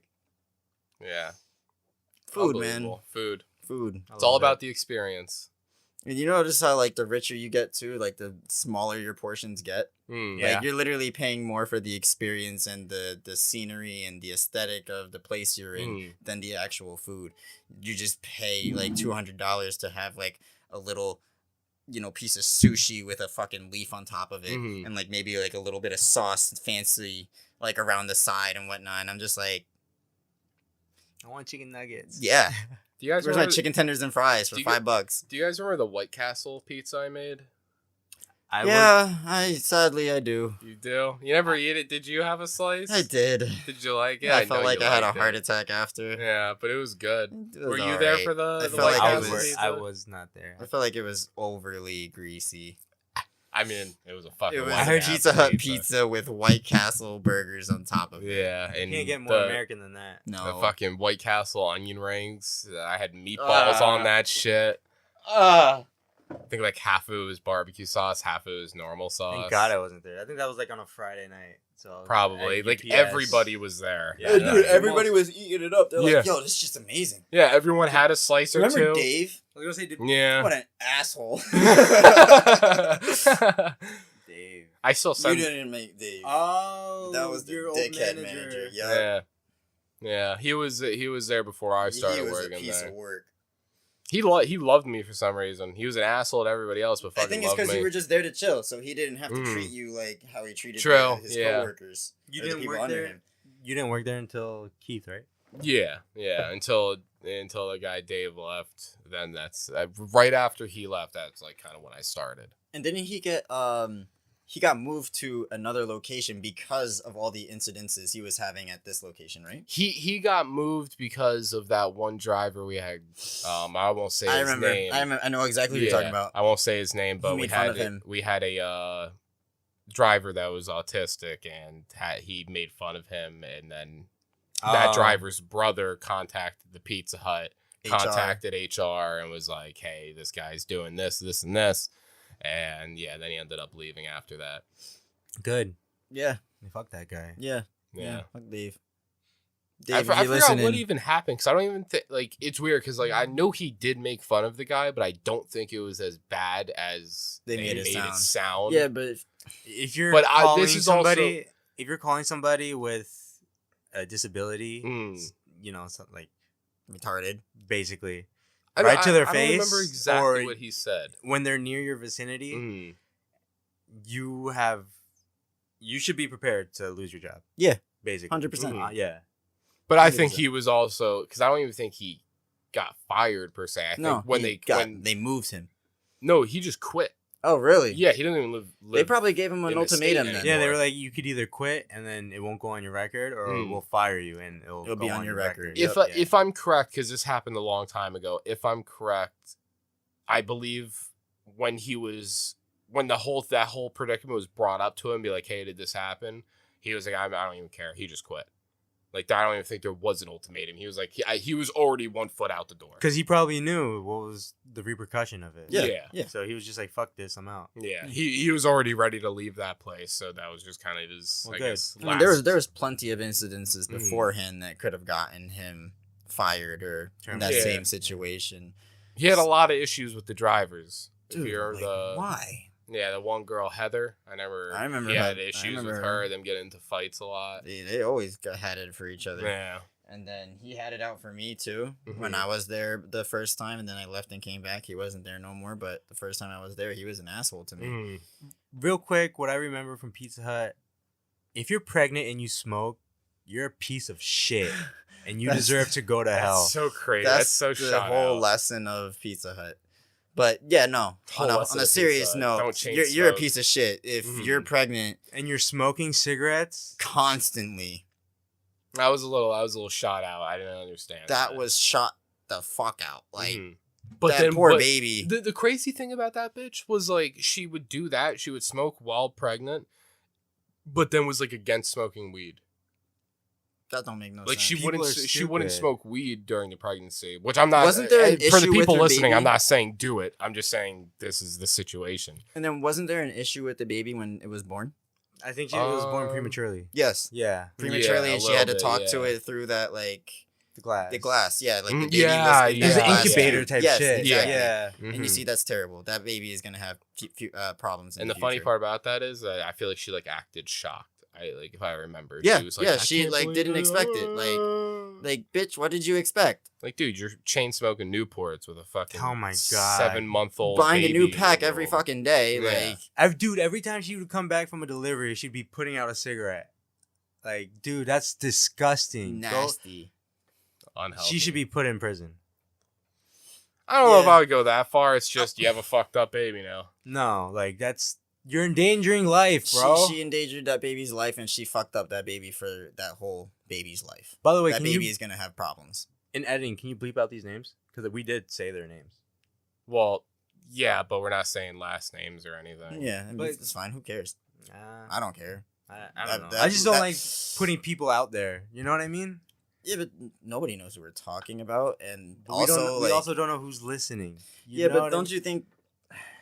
Yeah, food, man, Unbelievable. Food. food. I It's all love about it. the experience. And you notice how like the richer you get too, like the smaller your portions get. Mm. Yeah. Like you're literally paying more for the experience and the scenery and the aesthetic of the place you're in Mm. than the actual food. You just pay like $200 to have like a little, piece of sushi with a fucking leaf on top of it, Mhm. and like maybe like a little bit of sauce, fancy like around the side and whatnot. And I'm just like, I want chicken nuggets. yeah, Do you guys where's my remember? chicken tenders and fries for Do you $5? Do you guys remember the White Castle pizza I made? I Yeah, sadly I do. You do. You never eat it. Did you have a slice? I did. Did you like it? Yeah, I felt know like you I had a liked heart it. attack after. Yeah, but it was good. It was Were you there alright. for the I the felt White like I it Castle was- was pizza? I was not there. I felt like it was overly greasy. I mean, it was a fucking. It was White heard Castle Pizza Hut pizza with White Castle burgers on top of it. Yeah, You and can't get more the, American than that. No. the fucking White Castle onion rings. I had meatballs on that shit. I think like half of it was barbecue sauce, half of it was normal sauce. Thank God I wasn't there. I think that was like on a Friday night. So I was Probably at like UPS. everybody was there. Yeah, dude, everybody was eating it up. They're Yeah. like, yo, this is just amazing. Yeah, everyone had a slice or Remember two. Dave? I was gonna say Yeah. What an asshole. Dave. I still You send. didn't make Dave. Oh, That was the your old dickhead manager. manager. Yeah. Yeah, yeah. He was there before I He started was a working piece there. of work. He loved me for some reason. He was an asshole to everybody else, but I fucking think it's loved because me. you were just there to chill, so he didn't have to Mm. treat you like how he treated True, his yeah. coworkers. You or the didn't people work under there. him. You didn't work there until Keith, right? Yeah. Until the guy Dave left, then that's right after he left. That's like kind of when I started. And didn't he get he got moved to another location because of all the incidences he was having at this location, right? He got moved because of that one driver we had. I won't say his name. I know exactly what you're talking about. I won't say his name, but made fun of him. we had a driver that was autistic, and he made fun of him, and then that driver's brother contacted the Pizza Hut, contacted HR, and was like, "Hey, this guy's doing this, this, and this." And yeah, then he ended up leaving after that. Good. Yeah. Fuck that guy. Yeah. Fuck Dave. Dave, I forgot what even happened, because I don't even think, like, it's weird because, like, I know he did make fun of the guy, but I don't think it was as bad as they made it sound. Yeah, but if you're if you're calling somebody with a disability, you know, something like retarded, basically, to their face. I don't remember exactly what he said. When they're near your vicinity, you should be prepared to lose your job. Yeah, basically, 100%. Yeah. But I think he was also, because I don't even think he got fired per se. I think when they moved him. No, he just quit. Oh, really? Yeah, he didn't even live they probably gave him an ultimatum then. Yeah, they were like, you could either quit and then it won't go on your record, or we'll fire you and it'll be on your record. If I'm correct, because this happened a long time ago, if I'm correct, I believe when that whole predicament was brought up to him, be like, hey, did this happen? He was like, I don't even care. He just quit. Like, I don't even think there was an ultimatum. He was like, he was already 1 foot out the door. Because he probably knew what was the repercussion of it. Yeah. So he was just like, fuck this, I'm out. Yeah, he was already ready to leave that place. So that was just kind of his, I guess, I mean, there was plenty of incidences beforehand that could have gotten him fired or in that same situation. He had a lot of issues with the drivers. Dude, why? Yeah, the one girl, Heather. I remember he had issues with her. Them getting into fights a lot. They always had it for each other. Yeah. And then he had it out for me too when I was there the first time, and then I left and came back. He wasn't there no more, but the first time I was there, he was an asshole to me. Real quick, what I remember from Pizza Hut: if you're pregnant and you smoke, you're a piece of shit, and you deserve to go to hell. So crazy. That's so the whole lesson of Pizza Hut. But yeah, no. On a serious note, you're a piece of shit if you're pregnant and you're smoking cigarettes constantly. I was a little shot out. I didn't understand. That was shot the fuck out. Like, but that then poor baby. The crazy thing about that bitch was, like, she would do that. She would smoke while pregnant, but then was like against smoking weed. That don't make no like sense. She wouldn't smoke weed during the pregnancy, which I'm not. Wasn't there an for the issue people with her listening? baby? I'm not saying do it. I'm just saying this is the situation. And then wasn't there an issue with the baby when it was born? I think she was born prematurely. Yes. Yeah. Prematurely, Yeah, and she had to talk to it through that, like, the glass. The glass, yeah. Like, the baby yeah, was in it was that an glass. incubator type Yes, shit. Exactly. Yeah. And you see, that's terrible. That baby is going to have problems in And the funny part about that is that I feel like she, like, acted shocked. If I remember, yeah, she was like, she like didn't expect it. Like, bitch, what did you expect? Like, dude, you're chain smoking Newports with a fucking 7-month-old buying a new pack every fucking day. Yeah. Like, dude, every time she would come back from a delivery, she'd be putting out a cigarette. Like, dude, that's disgusting. Nasty. Unhealthy. She should be put in prison. I don't know if I would go that far. It's just you have a fucked up baby now. No, like you're endangering life, bro. She endangered that baby's life, and she fucked up that baby for that whole baby's life. By the way, that baby is gonna have problems. In editing, can you bleep out these names? Because we did say their names. Well, yeah, but we're not saying last names or anything. Yeah, but it's fine. Who cares? I don't care. I don't know. I just don't like putting people out there. You know what I mean? Yeah, but nobody knows who we're talking about, and we also don't know who's listening. But don't you think?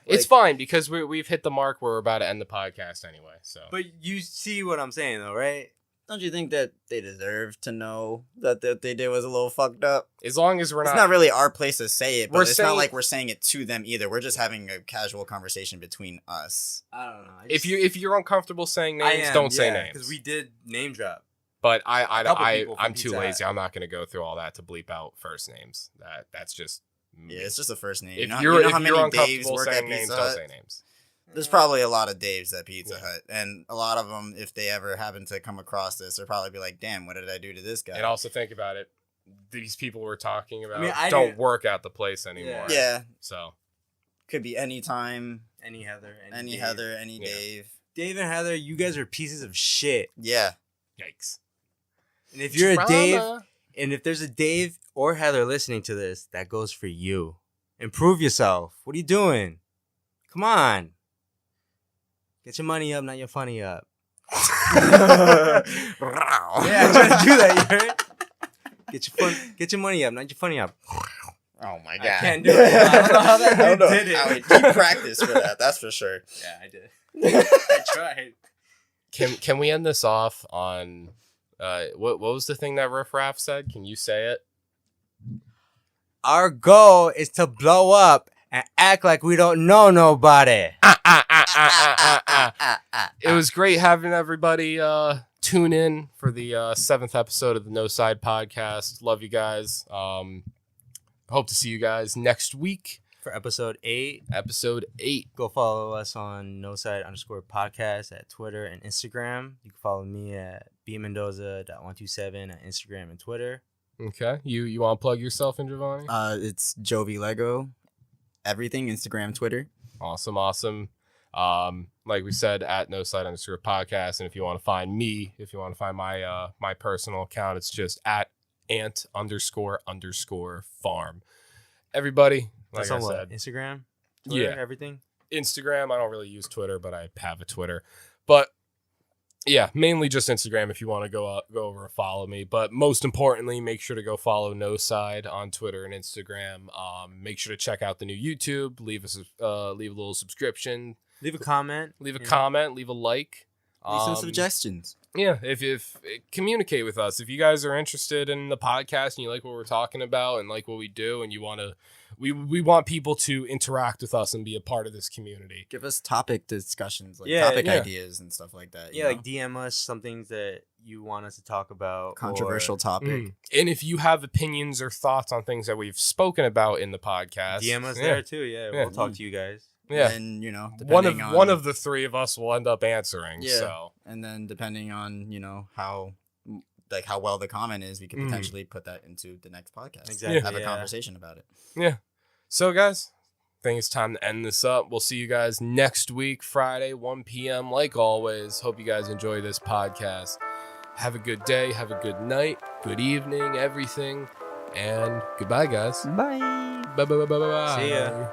It's fine because we've hit the mark where we're about to end the podcast anyway. So, but you see what I'm saying, though, right? Don't you think that they deserve to know that they did was a little fucked up? As long as we're not, it's not really our place to say it, but it's not like we're saying it to them either. We're just having a casual conversation between us. I don't know. If you're uncomfortable saying names, don't say names. Because we did name drop. But I'm too lazy. I'm not going to go through all that to bleep out first names. That's just. Yeah, it's just a first name. If you know you're how many Daves uncomfortable work at saying names, Pizza don't Hut? say names. There's probably a lot of Daves at Pizza Hut, and a lot of them, if they ever happen to come across this, they'll probably be like, "Damn, what did I do to this guy?" And also think about it. these people we're talking about I don't didn't- work at the place anymore. Yeah. So Could be any Any Heather, any Dave. Heather, any Yeah. Dave. Dave and Heather, you guys are pieces of shit. Yeah. yikes. And if you're a Dave, Drama. and if there's a Dave or Heather listening to this, that goes for you. Improve yourself. What are you doing? Come on. Get your money up, not your funny up. Yeah, I'm trying to do that. You heard? Get your money up, not your funny up. Oh my god. I can't do it. I don't know how that I don't know. did it. I would keep practice for that. That's for sure. Yeah, I did. I tried. Can we end this off on what was the thing that Riff Raff said? Can you say it? Our goal is to blow up and act like we don't know nobody. It was great having everybody tune in for the 7th episode of the Noside podcast. Love you guys. Hope to see you guys next week. For episode 8, Episode 8. go follow us on noside_podcast at Twitter and Instagram. You can follow me at bmendoza.127 at Instagram and Twitter. Okay. You want to plug yourself in, Giovanni? It's Jovi Lego. Everything, Instagram, Twitter. Awesome. Like we said, at noside_podcast. And if you want to find me, if you want to find my my personal account, it's just at ant__farm. Everybody, like That's I on what? said, Instagram? Twitter, Yeah. everything? Instagram. I don't really use Twitter, but I have a Twitter. But yeah, mainly just Instagram if you want to go over and follow me. But most importantly, make sure to go follow Noside on Twitter and Instagram. Make sure to check out the new YouTube. Leave a little subscription. Leave a comment. Leave a Yeah. comment. Leave a like. Leave some suggestions. Yeah, if communicate with us. If you guys are interested in the podcast and you like what we're talking about and like what we do and you want to, we want people to interact with us and be a part of this community. Give us topic discussions, like Yeah, topic yeah. ideas and stuff like that. Yeah, like DM us some things that you want us to talk about. controversial or topic. And if you have opinions or thoughts on things that we've spoken about in the podcast, DM us yeah. there too. Yeah, Yeah. we'll talk to you guys. Yeah. And One depending on, one of the three of us will end up answering. Yeah. So and then depending on how well the comment is, we could Mhm. potentially put that into the next podcast. Exactly, Have a yeah. conversation about it. yeah. So guys, I think it's time to end this up. We'll see you guys next week, Friday, 1 p.m. Like always. Hope you guys enjoy this podcast. Have a good day. Have a good night. Good evening. Everything. And goodbye, guys. Bye. Bye. See ya.